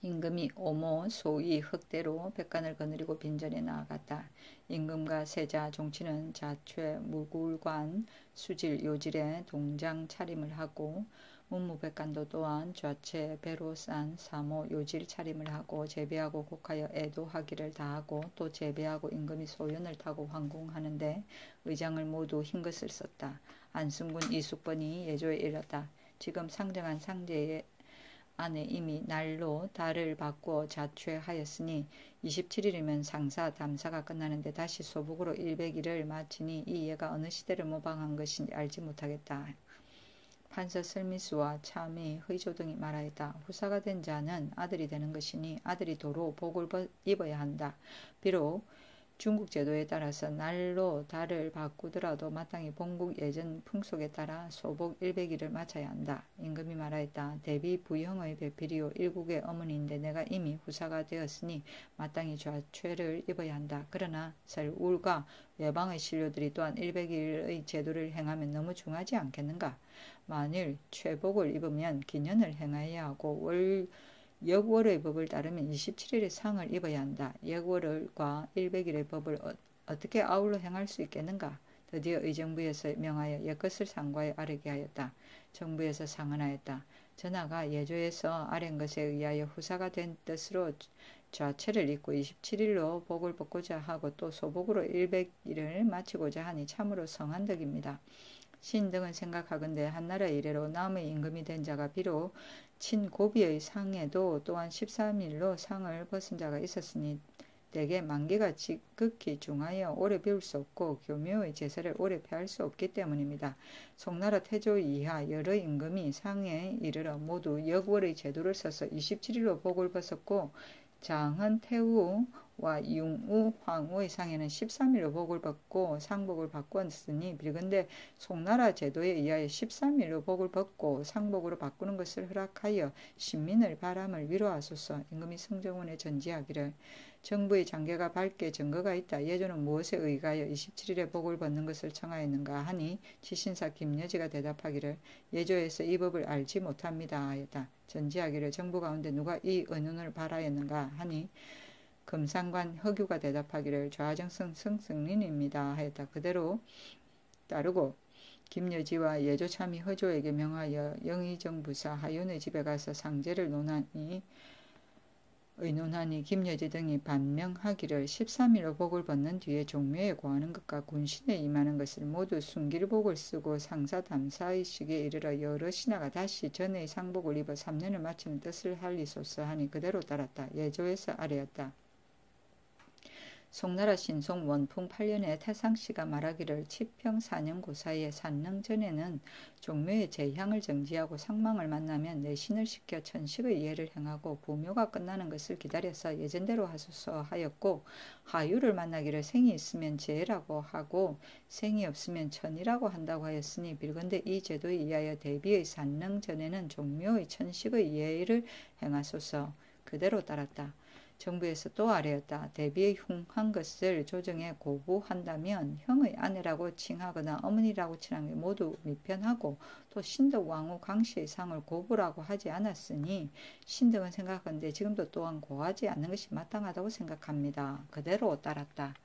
임금이 오모 소위 흑대로 백관을 거느리고 빈전에 나아갔다. 임금과 세자 종치는 자최 무굴관 수질 요질에 동장 차림을 하고 문무백관도 또한 좌채 배로 싼 사모 요질 차림을 하고 제배하고 곡하여 애도하기를 다하고 또 제배하고 임금이 소연을 타고 환궁하는데 의장을 모두 흰것을 썼다. 안승군 이숙번이 예조에 이르렀다. 지금 상정한 상제의 안에 이미 날로 달을 바꾸어 자취하였으니 27일이면 상사 담사가 끝나는데 다시 소복으로 100일을 마치니 이 예가 어느 시대를 모방한 것인지 알지 못하겠다. 판서 설미수와 참의 의조 등이 말하였다. 후사가 된 자는 아들이 되는 것이니 아들이 도로 복을 입어야 한다. 비록 중국 제도에 따라서 날로 달을 바꾸더라도 마땅히 본국 예전 풍속에 따라 소복 100일을 마쳐야 한다. 임금이 말하였다. 대비 부형의 배필이요 일국의 어머니인데 내가 이미 후사가 되었으니 마땅히 좌퇴를 입어야 한다. 그러나 설울과 외방의 신료들이 또한 100일의 제도를 행하면 너무 중하지 않겠는가? 만일 최복을 입으면 기년을 행하여야 하고 역월의 법을 따르면 27일의 상을 입어야 한다. 역월과 100일의 법을 어떻게 아울러 행할 수 있겠는가? 드디어 의정부에서 명하여 옛것을 상과에 아뢰게 하였다. 정부에서 상언하였다. 전하가 예조에서 아랜 것에 의하여 후사가 된 뜻으로 좌채를 입고 27일로 복을 벗고자 하고 또 소복으로 100일을 마치고자 하니 참으로 성한 덕입니다. 신 등은 생각하건대 한나라 이래로 남의 임금이 된 자가 비록 친고비의 상에도 또한 13일로 상을 벗은 자가 있었으니 대개 만기가 지극히 중하여 오래 배울 수 없고 교묘의 제사를 오래 폐할 수 없기 때문입니다. 송나라 태조 이하 여러 임금이 상에 이르러 모두 역월의 제도를 써서 27일로 복을 벗었고 장은 태우와 융우, 황우의 상에는 13일로 복을 벗고 상복을 바꾸었으니 빌건대 송나라 제도에 의하여 13일로 복을 벗고 상복으로 바꾸는 것을 허락하여 신민의 바람을 위로하소서. 임금이 성정원에 전지하기를 정부의 장계가 밝게 증거가 있다. 예조는 무엇에 의하여 27일에 복을 벗는 것을 청하였는가 하니 지신사 김여지가 대답하기를 예조에서 이 법을 알지 못합니다 하였다. 전지하기를 정부 가운데 누가 이 의논을 바라였는가 하니 금상관 허규가 대답하기를 좌정성 성승린입니다 하였다. 그대로 따르고 김여지와 예조참이 허조에게 명하여 영의정부사 하윤의 집에 가서 상제를 의논하니 김여지 등이 반명하기를 13일로 복을 벗는 뒤에 종묘에 고하는 것과 군신에 임하는 것을 모두 순길복을 쓰고 상사 담사의 시기에 이르러 여러 신하가 다시 전의 상복을 입어 3년을 마치는 뜻을 할리소서 하니 그대로 따랐다. 예조에서 아뢰었다. 송나라 신송 원풍 8년에 태상씨가 말하기를 치평 4년 고사에 산능 전에는 종묘의 제향을 정지하고 상망을 만나면 내신을 시켜 천식의 예를 행하고 부묘가 끝나는 것을 기다려서 예전대로 하소서 하였고 하유를 만나기를 생이 있으면 제라고 하고 생이 없으면 천이라고 한다고 하였으니 빌건대 이 제도에 의하여 대비의 산능 전에는 종묘의 천식의 예를 행하소서. 그대로 따랐다. 정부에서 또 아뢰었다. 대비의 흉한 것을 조정해 고부한다면 형의 아내라고 칭하거나 어머니라고 칭하는 게 모두 미편하고 또 신덕 왕후 강씨의 상을 고부라고 하지 않았으니 신덕은 생각하는데 지금도 또한 고하지 않는 것이 마땅하다고 생각합니다. 그대로 따랐다.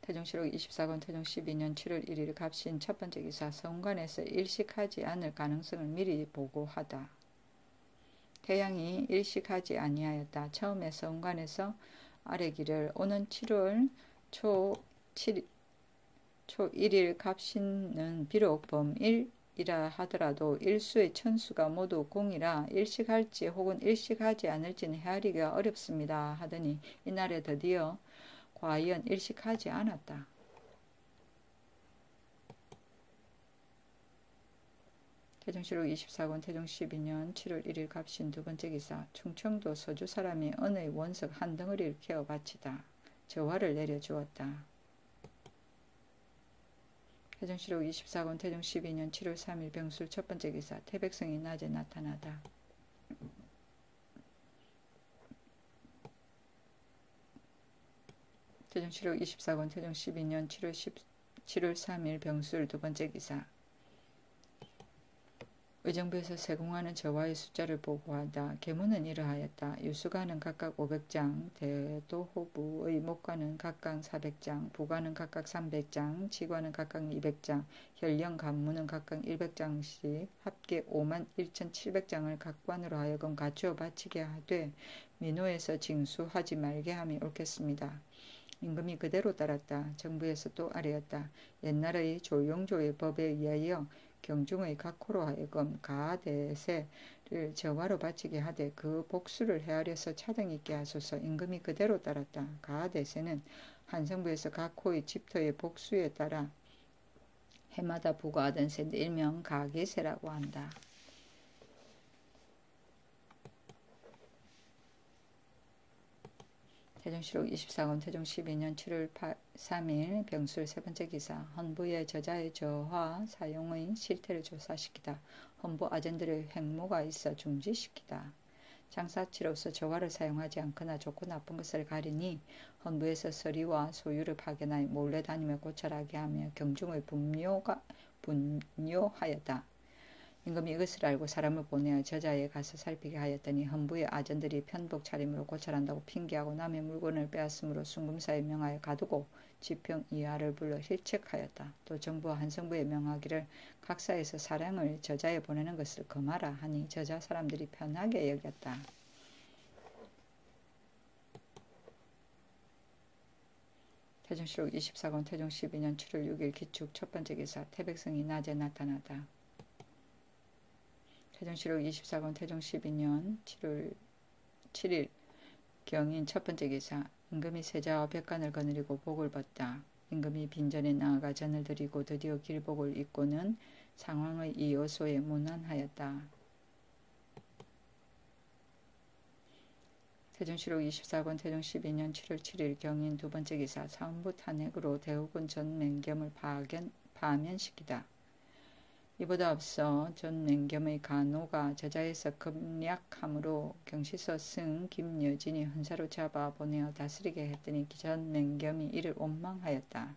태종실록 24권 태종 12년 7월 1일 갑신 첫 번째 기사 서운관에서 일식하지 않을 가능성을 미리 보고하다. 태양이 일식하지 아니하였다. 처음에 서운관에서 아래기를 오는 7월 초 1일 갑신은 비록 범일이라 하더라도 일수의 천수가 모두 공이라 일식할지 혹은 일식하지 않을지는 헤아리기가 어렵습니다 하더니 이날에 드디어 과연 일식하지 않았다. 태종실록 24권 태종 12년 7월 1일 갑신 두 번째 기사 충청도 서주 사람이 은의 원석 한 덩어리를 캐어 바치다. 저화를 내려주었다. 태종실록 24권 태종 12년 7월 3일 병술 첫 번째 기사 태백성이 낮에 나타나다. 태종실록 24권 태종 12년 7월 3일 병술 두 번째 기사 의정부에서 세공하는 저화의 숫자를 보고하다. 계문은 이러하였다. 유수가는 각각 500장, 대도호부의 목가는 각각 400장, 부가는 각각 300장, 지관은 각각 200장, 현령 간무는 각각 100장씩 합계 51,700장을 각관으로 하여금 갖추어 바치게 하되 민호에서 징수하지 말게 함이 옳겠습니다. 임금이 그대로 따랐다. 정부에서 또 아뢰었다. 옛날의 조용조의 법에 의하여 경중의 각호로 하여금 가대세를 저화로 바치게 하되 그 복수를 헤아려서 차등 있게 하소서. 임금이 그대로 따랐다. 가대세는 한성부에서 각호의 집터의 복수에 따라 해마다 부과하던 세인데 일명 가계세라고 한다. 태종실록 24권 태종 12년 7월 3일 병술 세 번째 기사 헌부의 저자의 저화 사용의 실태를 조사시키다. 헌부 아전들의 횡모가 있어 중지시키다. 장사치로서 저화를 사용하지 않거나 좋고 나쁜 것을 가리니 헌부에서 서리와 소유를 파견하여 몰래 다니며 고찰하게 하며 경중의 분뇨하였다. 임금이 이것을 알고 사람을 보내어 저자에 가서 살피게 하였더니 헌부의 아전들이 편복 차림으로 고찰한다고 핑계하고 남의 물건을 빼앗음으로 순금사에 명하여 가두고 지평 이하를 불러 힐책하였다. 또 정부와 한성부에 명하기를 각사에서 사량을 저자에 보내는 것을 금하라 하니 저자 사람들이 편하게 여겼다. 태종실록 24권 태종 12년 7월 6일 기축 첫 번째 기사 태백성이 낮에 나타나다. 태종실록 24권 태종 12년 7월 7일 경인 첫 번째 기사 임금이 세자와 벽관을 거느리고 복을 벗다. 임금이 빈전에 나아가 전을 드리고 드디어 길복을 입고는 상황의 이 요소에 문안하였다. 태종실록 24권 태종 12년 7월 7일 경인 두 번째 기사 사헌부 탄핵으로 대우군 전맹겸을 파면시키다. 이보다 앞서 전맹겸의 간호가 저자에서 급략함으로 경시서 승 김여진이 헌사로 잡아 보내어 다스리게 했더니 전맹겸이 이를 원망하였다.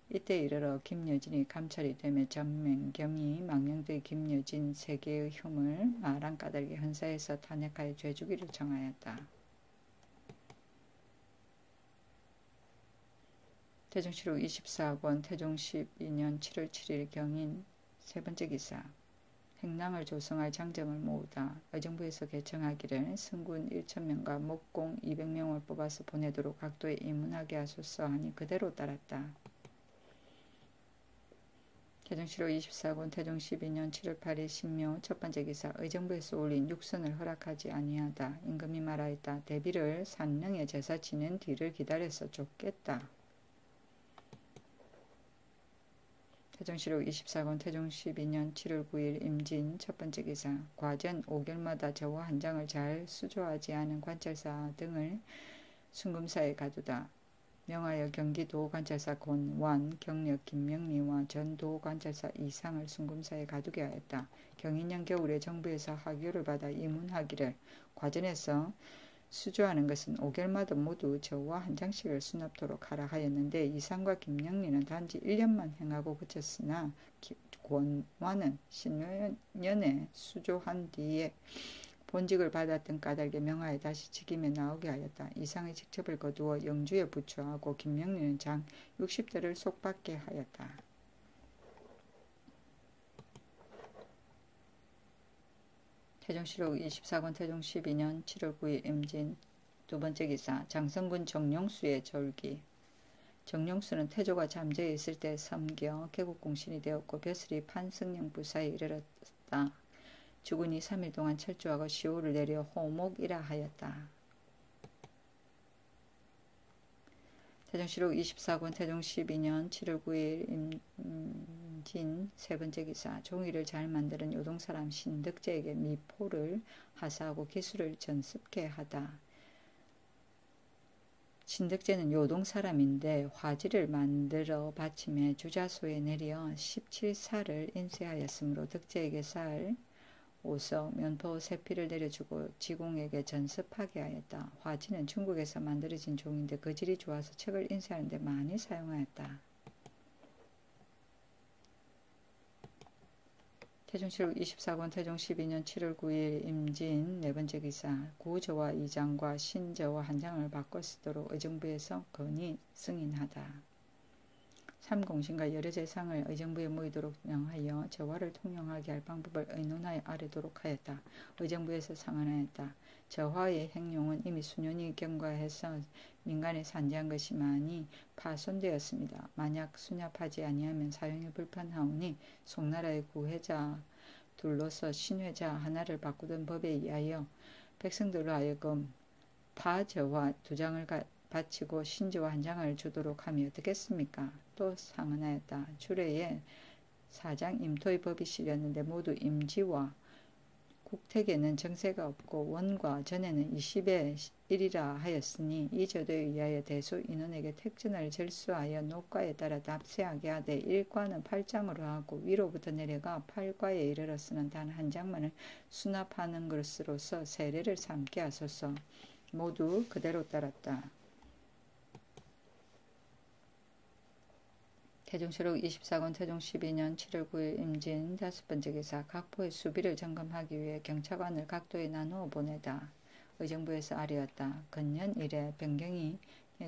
이때 이르러 김여진이 감찰이 되며 전맹겸이 망령되이 김여진 세계의 흉을 마랑 까닭에 헌사에서 탄핵하여 죄주기를 정하였다. 태종실록 24권 태종 12년 7월 7일 경인 세 번째 기사 행랑을 조성할 장정을 모으다. 의정부에서 개청하기를 승군 1,000명과 목공 200명을 뽑아서 보내도록 각도에 입문하게 하소서 하니 그대로 따랐다. 태종실록 24권 태종 12년 7월 8일 신묘 첫 번째 기사 의정부에서 올린 육선을 허락하지 아니하다. 임금이 말하였다. 대비를 산릉에 제사 지낸 뒤를 기다려서 쫓겠다. 태종실록 24권 태종 12년 7월 9일 임진 첫 번째 기사 과전 5개월마다 저와 한 장을 잘 수조하지 않은 관찰사 등을 순금사에 가두다. 명하여 경기도 관찰사 권완, 경력 김명리와 전도 관찰사 이상을 순금사에 가두게 하였다. 경인년 겨울에 정부에서 하교를 받아 입문하기를 과전에서 수조하는 것은 5개월마다 모두 저와 한 장씩을 수납토록 하라 하였는데 이상과 김영리는 단지 1년만 행하고 그쳤으나 권완은 신년에 수조한 뒤에 본직을 받았던 까닭에 명하에 다시 직임에 나오게 하였다. 이상의 직첩을 거두어 영주에 부처하고 김영리는 장 60대를 속받게 하였다. 태종실록 24권 태종 12년 7월 9일 임진 두 번째 기사 장성군 정룡수의 절기 정룡수는 태조가 잠재해 있을 때 섬겨 개국공신이 되었고 벼슬이 판승령 부사에 이르렀다. 주군이 3일 동안 철주하고 시호를 내려 호목이라 하였다. 태종실록 24권 태종 12년 7월 9일 임진 세 번째 기사 종이를 잘 만드는 요동사람 신덕제에게 미포를 하사하고 기술을 전습케 하다. 신덕제는 요동사람인데 화지를 만들어 받침에 주자소에 내려 17살을 인쇄하였으므로 덕제에게 살 오서, 면포, 세피를 내려주고 지공에게 전습하게 하였다. 화지는 중국에서 만들어진 종인데 그 질이 좋아서 책을 인쇄하는 데 많이 사용하였다. 태종실록 24권 태종 12년 7월 9일 임진 네 번째 기사 구저와 2장과 신저와 한 장을 바꿔 쓰도록 의정부에서 건의 승인하다. 삼공신과 여러 재상을 의정부에 모이도록 명하여 저화를 통용하게 할 방법을 의논하여 아뢰도록 하였다. 의정부에서 상언하였다. 저화의 행용은 이미 수년이 경과해서 민간에 산재한 것이 많이 파손되었습니다. 만약 수납하지 아니하면 사용이 불편하오니 송나라의 구회자 둘로서 신회자 하나를 바꾸던 법에 의하여 백성들로 하여금 파저화 2장을 바치고 신저와 한 장을 주도록 하면 어떻겠습니까? 또 상언하였다. 주례에 4장 임토의 법이 실렸는데 모두 임지와 국택에는 정세가 없고 원과 전에는 20의 1이라 하였으니 이 제도에 의하여 대소 인원에게 택전을 절수하여 녹과에 따라 납세하게 하되 1과는 8장으로 하고 위로부터 내려가 8과에 이르렀으는 단 한 장만을 수납하는 것으로서 세례를 삼게 하소서. 모두 그대로 따랐다. 태종실록 24권 태종 12년 7월 9일 임진 다섯 번째 기사 각포의 수비를 점검하기 위해 경차관을 각도에 나누어 보내다. 의정부에서 아뢰었다. 근년 이래 변경이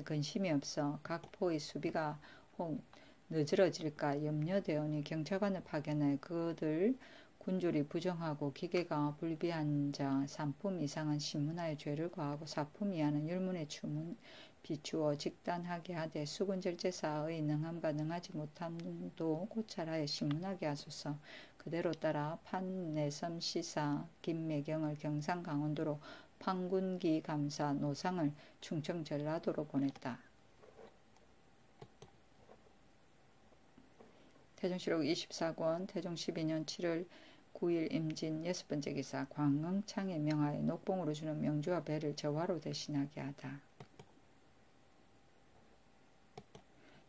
근심이 없어 각포의 수비가 혹 늦어질까 염려되오니 경차관을 파견하여 그들 군졸이 부정하고 기계가 불비한 자 3품 이상은 신문하여 죄를 과하고 4품 이하는 율문의 추문 비추어 직단하게 하되 수군절제사의 능함과 능하지 못함도 고찰하여 신문하게 하소서. 그대로 따라 판내섬 시사 김매경을 경상 강원도로 판군기 감사 노상을 충청 전라도로 보냈다. 태종실록 24권 태종 12년 7월 9일 임진 6번째 기사 광흥창에 명하여 녹봉으로 주는 명주와 배를 저화로 대신하게 하다.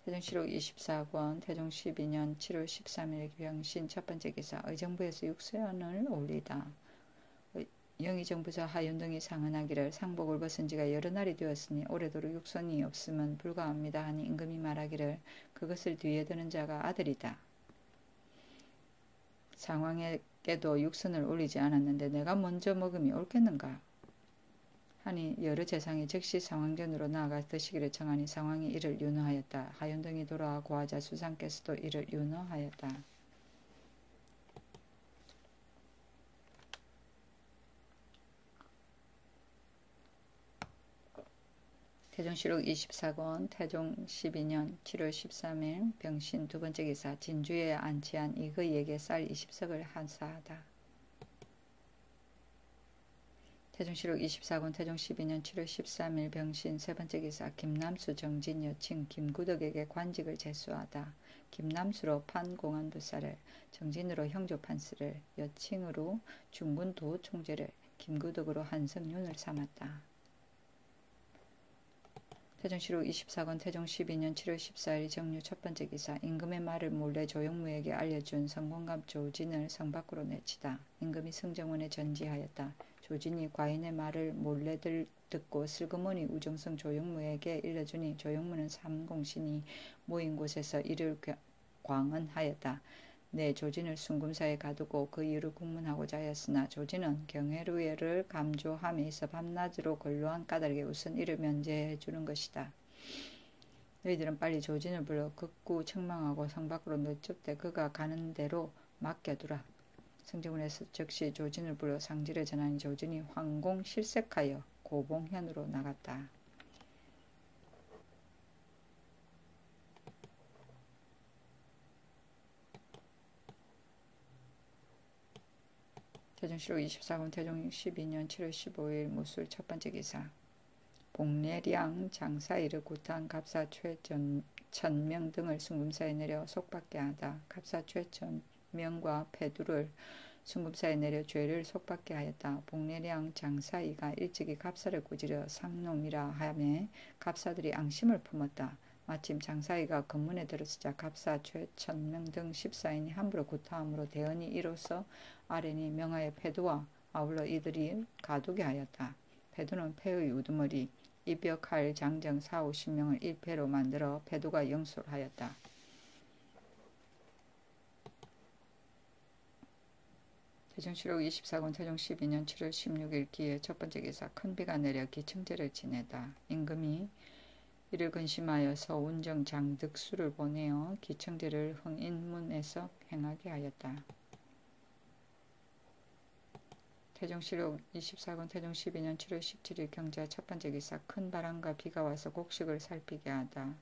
태종실록 24권 태종 12년 7월 13일 병신 첫번째 기사 의정부에서 육선을 올리다. 영의정부저 하윤등이 상언하기를 상복을 벗은 지가 여러 날이 되었으니 오래도록 육선이 없으면 불가합니다 하니 임금이 말하기를 그것을 뒤에 드는 자가 아들이다. 상왕에게도 육선을 올리지 않았는데 내가 먼저 먹음이 옳겠는가 하니 여러 재상이 즉시 상왕전으로 나아가 드시기를 청하니 상왕이 이를 윤허하였다. 하윤등이 돌아와 고하자 수상께서도 이를 윤허하였다. 태종실록 24권 태종 12년 7월 13일 병신 두번째 기사 진주에 안치한 이거이에게 쌀 20석을 한사하다. 태종실록 24권 태종 12년 7월 13일 병신 세번째 기사 김남수 정진 여친 김구덕에게 관직을 제수하다. 김남수로 판공안부사를, 정진으로 형조판스를, 여칭으로 중군 도총재를, 김구덕으로 한성윤을 삼았다. 태종실록 24권 태종 12년 7월 14일 정유 첫번째 기사 임금의 말을 몰래 조용무에게 알려준 성공감 조진을 성 밖으로 내치다. 임금이 승정원에 전지하였다. 조진이 과인의 말을 몰래 듣고 슬그머니 우정성 조용무에게 일러주니 조용무는 삼공신이 모인 곳에서 이를 광언하였다. 내 조진을 순금사에 가두고 그 이유를 국문하고자 하였으나 조진은 경회루회를 감조함에 있어 밤낮으로 근로한 까닭에 우선 이를 면제해 주는 것이다. 너희들은 빨리 조진을 불러 극구 책망하고 성 밖으로 늦춥되 그가 가는 대로 맡겨두라. 승정원에서 즉시 조진을 불러 상지를 전하니 조진이 황공 실색하여 고봉현으로 나갔다. 태종실록 24권 태종 12년 7월 15일 무술 첫번째 기사 복례량 장사일을 구탄 갑사 최천명 등을 순금사에 내려 속받게 하다. 갑사 최천명과 패두를 순금사에 내려 죄를 속받게 하였다. 복례량 장사이가 일찍이 갑사를 꾸지려 상놈이라 하매 갑사들이 앙심을 품었다. 마침 장사이가 검문에 들어서자 갑사 최천명 등 14인이 함부로 구타함으로 대언이 이로써 아뢰니 명하여 패두와 아울러 이들이 가두게 하였다. 패두는 패의 우두머리, 입여, 칼, 장정 40~50명을 1패로 만들어 패두가 영술하였다. 태종실록 24권 태종 12년 7월 16일 기에 첫번째 기사 큰 비가 내려 기청제를 지내다. 임금이 이를 근심하여 서운정 장득수를 보내어 기청제를 흥인문에서 행하게 하였다. 태종실록 24권 태종 12년 7월 17일 경자 첫번째 기사 큰 바람과 비가 와서 곡식을 살피게 하다.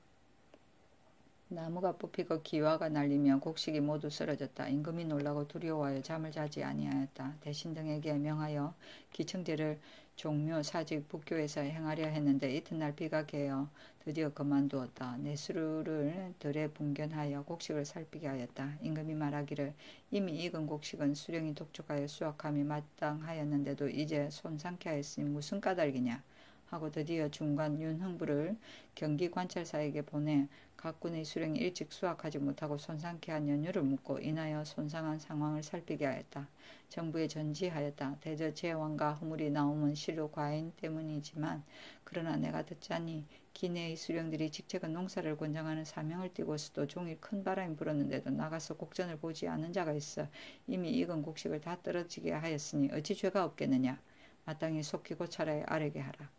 나무가 뽑히고 기와가 날리며 곡식이 모두 쓰러졌다. 임금이 놀라고 두려워하여 잠을 자지 아니하였다. 대신 등에게 명하여 기청제를 종묘 사직 북교에서 행하려 했는데 이튿날 비가 개어 드디어 그만두었다. 내수를 들에 분견하여 곡식을 살피게 하였다. 임금이 말하기를 이미 익은 곡식은 수령이 독촉하여 수확함이 마땅하였는데도 이제 손상케 하였으니 무슨 까닭이냐 하고 드디어 중관 윤흥부를 경기관찰사에게 보내 각 군의 수령이 일찍 수확하지 못하고 손상케 한 연유를 묻고 인하여 손상한 상황을 살피게 하였다. 정부에 전지하였다. 대저 제왕과 허물이 나오면 실로 과인 때문이지만 그러나 내가 듣자니 기내의 수령들이 직책은 농사를 권장하는 사명을 띠고서도 종일 큰 바람이 불었는데도 나가서 곡전을 보지 않은 자가 있어 이미 익은 곡식을 다 떨어지게 하였으니 어찌 죄가 없겠느냐. 마땅히 속히 고찰하여 아뢰게 하라.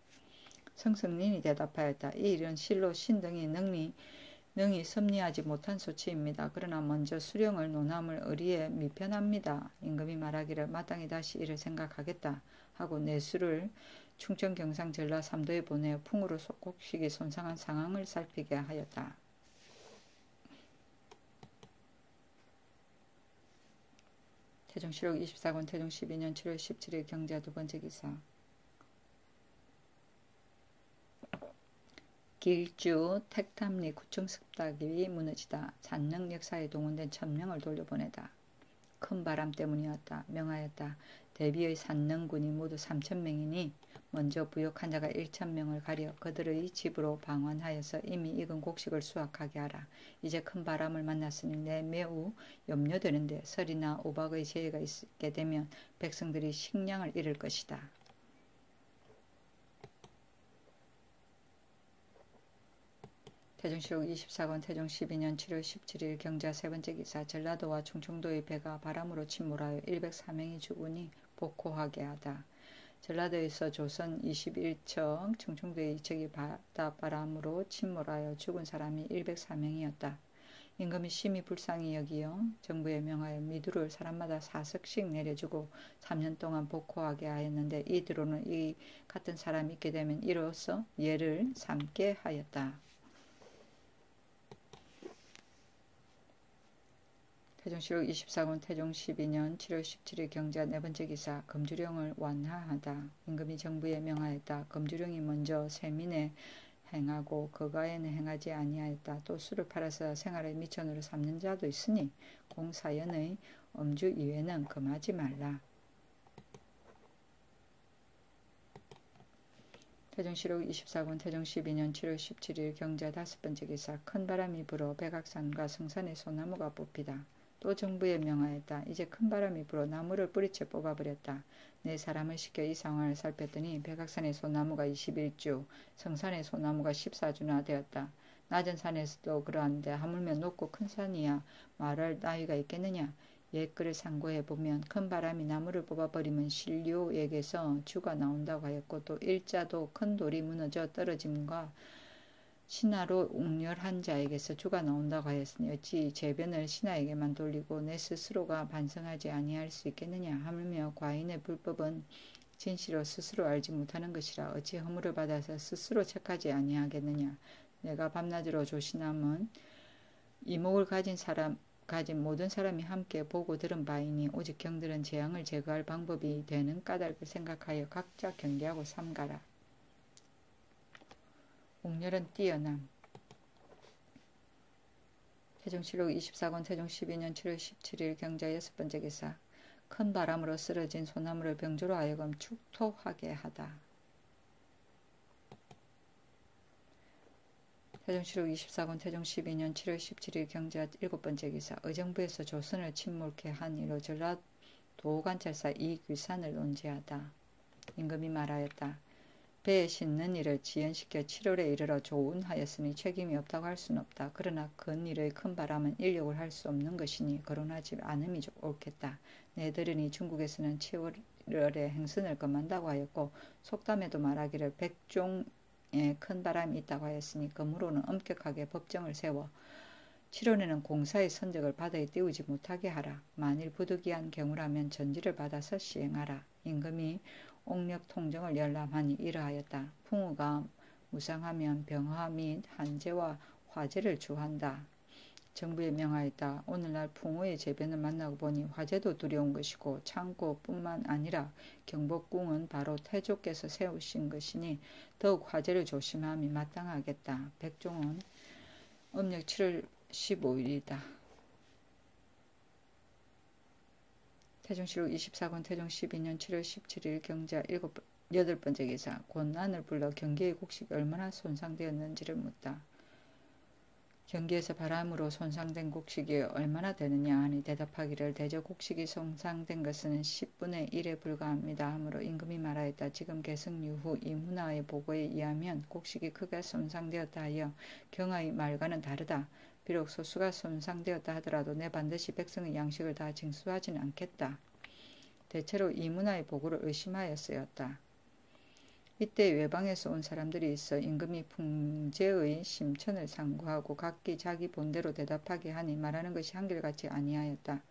성승린이 대답하였다. 이 일은 실로 신등이 능히 섭리하지 못한 소치입니다. 그러나 먼저 수령을 논함을 의리에 미편합니다. 임금이 말하기를 마땅히 다시 이를 생각하겠다 하고 내수를 충청 경상 전라 삼도에 보내어 풍으로 곡식이 손상한 상황을 살피게 하였다. 태종실록 24권 태종 12년 7월 17일 경자 두번째 기사 길주 택탐리 구청 습닥이 무너지다. 산릉 역사에 동원된 1000명을 돌려보내다. 큰 바람 때문이었다. 명하였다. 대비의 산릉군이 모두 3000명이니 먼저 부역한 자가 1000명을 가려 그들의 집으로 방환하여서 이미 익은 곡식을 수확하게 하라. 이제 큰 바람을 만났으니 내 매우 염려되는데 설이나 오박의 재해가 있게 되면 백성들이 식량을 잃을 것이다. 태종실록 24권 태종 12년 7월 17일 경자 세 번째 기사. 전라도와 충청도의 배가 바람으로 침몰하여 104명이 죽으니 복호하게 하다. 전라도에서 조선 21척, 충청도의 2척이 바닷바람으로 침몰하여 죽은 사람이 104명이었다. 임금이 심히 불쌍히 여기어 정부에 명하여 미두를 사람마다 4석씩 내려주고 3년 동안 복호하게 하였는데 이대로는 이 같은 사람이 있게 되면 이로써 예를 삼게 하였다. 태종실록 24권 태종 12년 7월 17일 경자 네 번째 기사. 검주령을 완화하다. 임금이 정부에 명하였다. 검주령이 먼저 세민에 행하고 거가에는 행하지 아니하였다. 또 술을 팔아서 생활의 미천으로 삼는 자도 있으니 공사연의 음주 이외는 금하지 말라. 태종실록 24권 태종 12년 7월 17일 경자 다섯 번째 기사. 큰 바람이 불어 백악산과 성산의 소나무가 뽑히다. 또 정부에 명하였다. 이제 큰 바람이 불어 나무를 뿌리채 뽑아버렸다. 네 사람을 시켜 이 상황을 살폈더니 백악산의 소나무가 21주, 성산의 소나무가 14주나 되었다. 낮은 산에서도 그러한데 하물며 높고 큰 산이야 말할 나위가 있겠느냐. 옛글을 상고해보면 큰 바람이 나무를 뽑아버리면 신료에게서 주가 나온다고 하였고 또 일자도 큰 돌이 무너져 떨어짐과 신하로 웅렬한 자에게서 주가 나온다고 하였으니 어찌 재변을 신하에게만 돌리고 내 스스로가 반성하지 아니할 수 있겠느냐. 하물며 과인의 불법은 진시로 스스로 알지 못하는 것이라 어찌 허물을 받아서 스스로 책하지 아니하겠느냐. 내가 밤낮으로 조신함은 이목을 가진 모든 사람이 함께 보고 들은 바이니 오직 경들은 재앙을 제거할 방법이 되는 까닭을 생각하여 각자 경계하고 삼가라. 옥렬은 뛰어남. 태종실록 24권 태종 12년 7월 17일 경자 여섯 번째 기사. 큰 바람으로 쓰러진 소나무를 병조로 하여금 축토하게 하다. 태종실록 24권 태종 12년 7월 17일 경자 일곱 번째 기사. 의정부에서 조선을 침몰케 한 이로 전라도 관찰사 이귀산을 논지하다. 임금이 말하였다. 배에 싣는 일을 지연시켜 7월에 이르러 조운하였으니 책임이 없다고 할 수는 없다. 그러나 근일의 큰 바람은 인력을 할 수 없는 것이니 거론하지 않음이 옳겠다. 내 들으니 중국에서는 7월에 행선을 금한다고 하였고 속담에도 말하기를 백종에 큰 바람이 있다고 하였으니 그러므로는 엄격하게 법정을 세워 7월에는 공사의 선적을 바다에 띄우지 못하게 하라. 만일 부득이한 경우라면 전지를 받아서 시행하라. 임금이 옥력 통정을 열람하니 이러하였다. 풍우가 무상하면 병화 및 한재와 화재를 주한다. 정부에 명하였다. 오늘날 풍우의 재변을 만나고 보니 화재도 두려운 것이고 창고뿐만 아니라 경복궁은 바로 태조께서 세우신 것이니 더욱 화재를 조심함이 마땅하겠다. 백종은 음력 7월 15일이다. 태종실록 24권 태종 12년 7월 17일 경자 여덟 번째 기사. 권난을 불러 경계의 곡식이 얼마나 손상되었는지를 묻다. 경계에서 바람으로 손상된 곡식이 얼마나 되느냐 하니 대답하기를 대저 곡식이 손상된 것은 10분의 1에 불과합니다 하므로 임금이 말하였다. 지금 개성 이후 이문화의 보고에 의하면 곡식이 크게 손상되었다 하여 경하의 말과는 다르다. 비록 소수가 손상되었다 하더라도 내 반드시 백성의 양식을 다 징수하지는 않겠다. 대체로 이문화의 보고를 의심하였으였다. 이때 외방에서 온 사람들이 있어 임금이 풍제의 심천을 상고하고 각기 자기 본대로 대답하게 하니 말하는 것이 한결같이 아니하였다.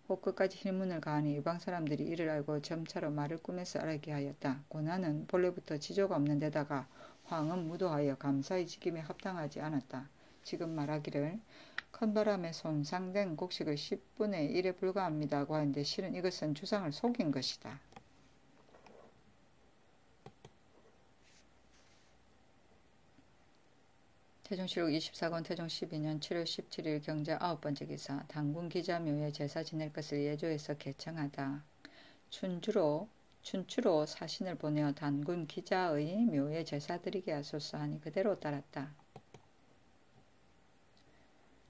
혹 끝까지 힐문을 가하니 이방 사람들이 이를 알고 점차로 말을 꾸며서 알게 하였다. 고난은 본래부터 지조가 없는 데다가 황은 무도하여 감사의 직임에 합당하지 않았다. 지금 말하기를 큰 바람에 손상된 곡식의 10분의 1에 불과합니다고 하는데 실은 이것은 주상을 속인 것이다. 태종실록 24권 태종 12년 7월 17일 경자 9번째 기사. 단군 기자묘에 제사 지낼 것을 예조해서 개청하다. 춘추로 사신을 보내어 단군 기자의 묘에 제사 드리게 하소서 하니 그대로 따랐다.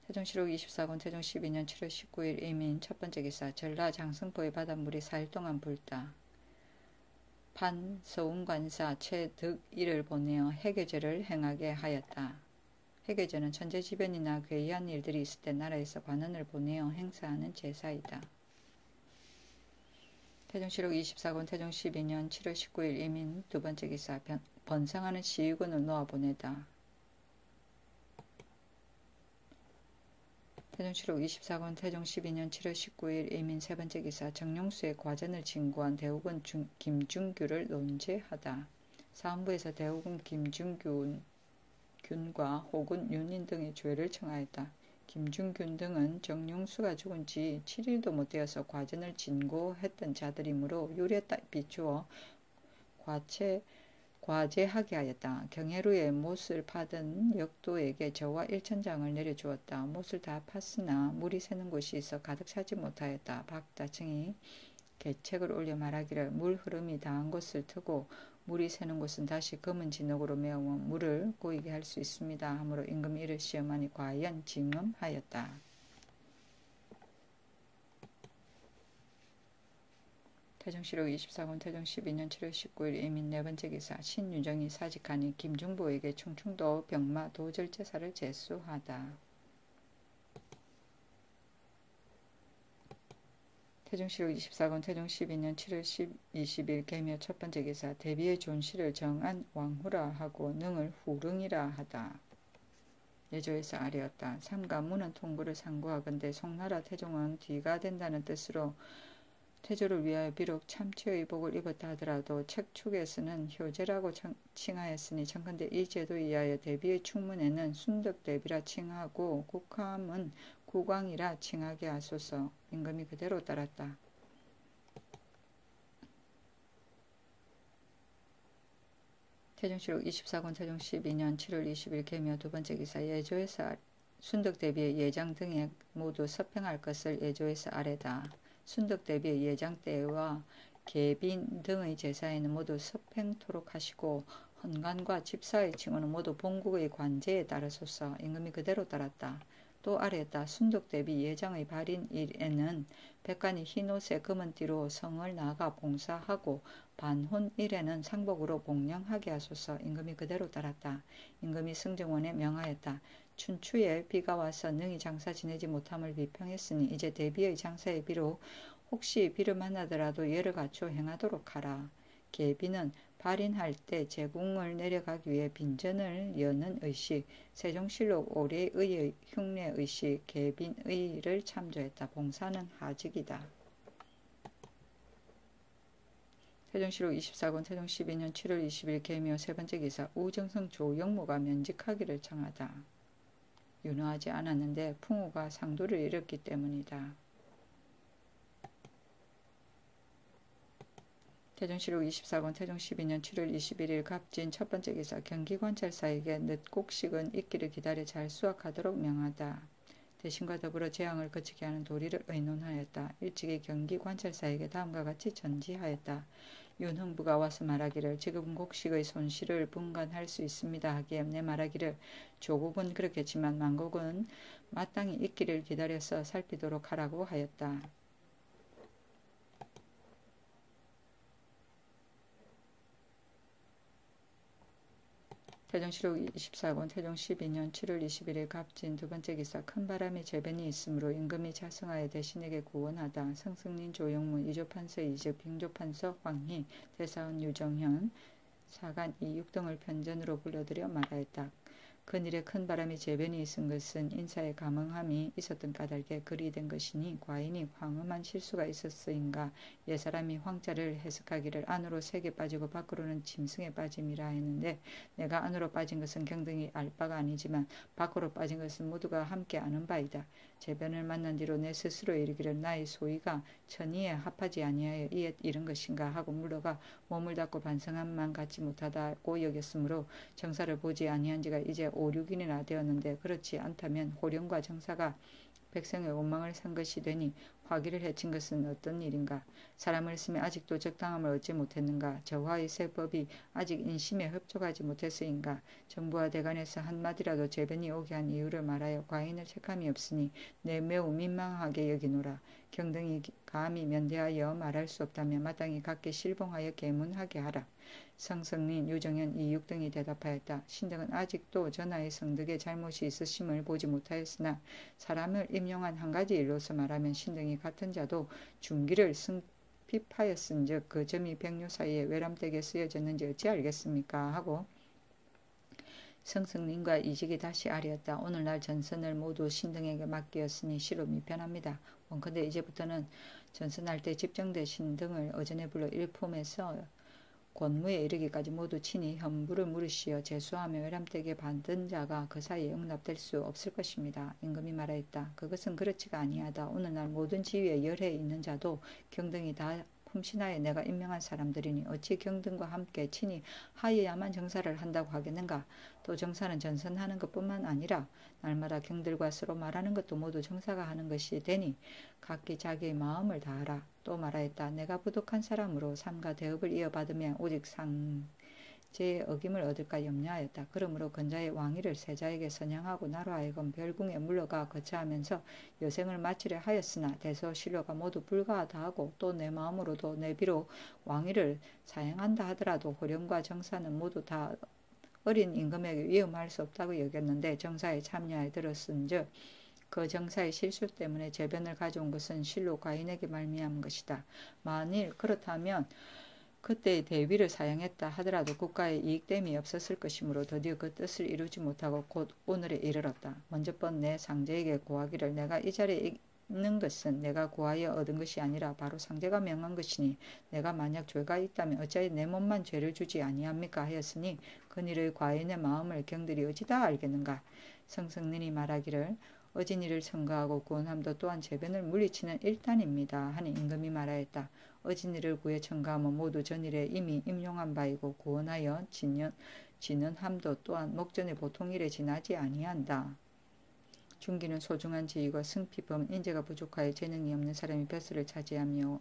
태종실록 24권 태종 12년 7월 19일 이민 첫번째 기사. 전라 장승포의 바닷물이 4일 동안 불다. 판 서운관사 최득일을 보내어 해계제를 행하게 하였다. 해계제는 천재지변이나 괴이한 일들이 있을 때 나라에서 관원을 보내어 행사하는 제사이다. 태종실록 24권 태종 12년 7월 19일 이민 두번째 기사. 번성하는 시위군을 놓아보내다. 태종실록 24권 태종 12년 7월 19일 이민 세번째 기사. 정룡수의 과전을 진구한 대우군 김중규를 논제하다. 사헌부에서 대우군 김중균과 호군 윤인 등의 죄를 청하였다. 김중균 등은 정룡수가 죽은 지 7일도 못 되어서 과전을 진고했던 자들이므로 유례 비추어 과제하게 하였다. 경혜루의 못을 파던 역도에게 저와 1천장을 내려주었다. 못을 다 팠으나 물이 새는 곳이 있어 가득 차지 못하였다. 박다층이 계책을 올려 말하기를 물 흐름이 다한 곳을 트고 물이 새는 곳은 다시 검은 진흙으로 메워 물을 고이게 할 수 있습니다. 하므로 임금이 이를 시험하니 과연 징음하였다. 태종실록 24권 태종 12년 7월 19일 이민 네번째 기사. 신유정이 사직하니 김중보에게 충충도 병마 도절제사를 제수하다. 태종실록 24권 태종 12년 7월 20일 계묘 첫번째 기사. 대비의 존실을 정한 왕후라 하고 능을 후릉이라 하다. 예조에서 아래였다. 삼가 문은 통구를 상고하건대 송나라 태종은 뒤가 된다는 뜻으로 태조를 위하여 비록 참치의 복을 입었다 하더라도 책축에서는 효제라고 칭하였으니 청컨대 이 제도에 의하여 대비의 충문에는 순덕대비라 칭하고 국함은 국왕이라 칭하게 하소서. 임금이 그대로 따랐다. 태종실록 24권 태종 12년 7월 20일 계묘 두번째 기사. 예조에서 순덕대비의 예장 등에 모두 서평할 것을 예조에서 아래다. 순덕대비의 예장 때와 계빈 등의 제사에는 모두 서팽토록 하시고 헌관과 집사의 칭호는 모두 본국의 관제에 따르소서. 임금이 그대로 따랐다. 또 아래다. 순덕대비 예장의 발인일에는 백관이 흰옷에 검은띠로 성을 나가 봉사하고 반혼일에는 상복으로 복령하게 하소서. 임금이 그대로 따랐다. 임금이 승정원에 명하였다. 춘추에 비가 와서 능히 장사 지내지 못함을 비평했으니 이제 대비의 장사에 비록 혹시 비를 만나더라도 예를 갖춰 행하도록 하라. 계비는 발인할 때 제궁을 내려가기 위해 빈전을 여는 의식. 세종실록 올해의 흉내 의식 계빈의를 참조했다. 봉사는 하직이다. 태종실록 24권 태종 12년 7월 20일 계묘 세번째 기사. 우정성 조영무가 면직하기를 청하다. 윤허하지 않았는데 풍우가 상도를 일으켰기 때문이다. 태종실록 24권 태종 12년 7월 21일 갑진 첫번째 기사. 경기관찰사에게 늦곡식은 있기를 기다려 잘 수확하도록 명하다. 대신과 더불어 재앙을 그치게 하는 도리를 의논하였다. 일찍이 경기관찰사에게 다음과 같이 전지하였다. 윤흥부가 와서 말하기를 지금 곡식의 손실을 분간할 수 있습니다 하기에 내 말하기를 조국은 그렇겠지만 만국은 마땅히 있기를 기다려서 살피도록 하라고 하였다. 태종실록 24권 태종 12년 7월 21일 갑진 두번째 기사. 큰 바람이 재변이 있으므로 임금이 자승하여 대신에게 구원하다. 성승린 조영무 이조판서 이즉 빙조판서 황희 대사원 유정현 사간 이육 등을 편전으로 불러들여 말하였다. 그일에 큰 바람이 재변이 있은 것은 인사의 감흥함이 있었던 까닭에 그리 된 것이니 과인이 황음한 실수가 있었으인가. 옛사람이 황자를 해석하기를 안으로 색에 빠지고 밖으로는 짐승에 빠짐이라 했는데 내가 안으로 빠진 것은 경등히 알 바가 아니지만 밖으로 빠진 것은 모두가 함께 아는 바이다. 재변을 만난 뒤로 내 스스로 이르기를 나의 소위가 천의에 합하지 아니하여 이에 이른 것인가 하고 물러가 몸을 닫고 반성함만 갖지 못하다고 여겼으므로 정사를 보지 아니한 지가 이제 게 5, 6일이나 되었는데 그렇지 않다면 호령과 정사가 백성의 원망을 산 것이 되니 화기를 해친 것은 어떤 일인가? 사람을 쓰며 아직도 적당함을 얻지 못했는가? 저화의 세법이 아직 인심에 흡족하지 못했으인가? 정부와 대관에서 한마디라도 재변이 오게 한 이유를 말하여 과인을 책함이 없으니 내 매우 민망하게 여기노라. 경등이 감히 면대하여 말할 수 없다면 마땅히 각기 실봉하여 계문하게 하라. 성성린, 유정현, 이육 등이 대답하였다. 신등은 아직도 전하의 성덕에 잘못이 있으심을 보지 못하였으나 사람을 임용한 한 가지 일로서 말하면 신등이 같은 자도 중기를 승핍하였은즉 그 점이 백류 사이에 외람되게 쓰여졌는지 어찌 알겠습니까? 하고 성승님과 이직이 다시 아뢰었다. 오늘날 전선을 모두 신등에게 맡기었으니 시로 미편합니다. 원컨대 이제부터는 전선할 때 집정되신 등을 어전에 불러 일품에서 권무에 이르기까지 모두 친히 현부를 물으시어 제수하며 외람되게 받은 자가 그 사이에 응납될 수 없을 것입니다. 임금이 말하였다. 그것은 그렇지가 아니하다. 오늘날 모든 지위에 열해 있는 자도 경등이 다 품신하에 내가 임명한 사람들이니 어찌 경등과 함께 친히 하여야만 정사를 한다고 하겠는가. 또 정사는 전선하는 것뿐만 아니라 날마다 경들과 서로 말하는 것도 모두 정사가 하는 것이 되니 각기 자기의 마음을 다하라. 또 말하였다. 내가 부득한 사람으로 삼가 대업을 이어받으면 오직 상제의 어김을 얻을까 염려하였다. 그러므로 건자의 왕위를 세자에게 선양하고 나로 하여금 별궁에 물러가 거처하면서 여생을 마치려 하였으나 대소신료가 모두 불가하다 하고 또 내 마음으로도 내비로 왕위를 사양한다 하더라도 호령과 정사는 모두 다 어린 임금에게 위험할 수 없다고 여겼는데 정사에 참여하여 들었은즉 그 정사의 실수 때문에 재변을 가져온 것은 실로 과인에게 말미암은 것이다. 만일 그렇다면 그때의 대비를 사양했다 하더라도 국가에 이익됨이 없었을 것이므로 드디어 그 뜻을 이루지 못하고 곧 오늘에 이르렀다. 먼저 번 내 상제에게 고하기를 내가 이 자리에 있는 것은 내가 구하여 얻은 것이 아니라 바로 상제가 명한 것이니 내가 만약 죄가 있다면 어찌하여 내 몸만 죄를 주지 아니합니까 하였으니 그니의 과인의 마음을 경들이 어찌다 알겠는가. 성성nin이 말하기를 어진이를 청구하고 구원함도 또한 재변을 물리치는 일단입니다 하니 임금이 말하였다. 어진이를 구해 청구하면 모두 전일에 이미 임용한 바이고 구원하여 지는 함도 또한 목전의 보통 일에 지나지 아니한다. 중기는 소중한 지위고 승피범은 인재가 부족하여 재능이 없는 사람이 벼슬을 차지하며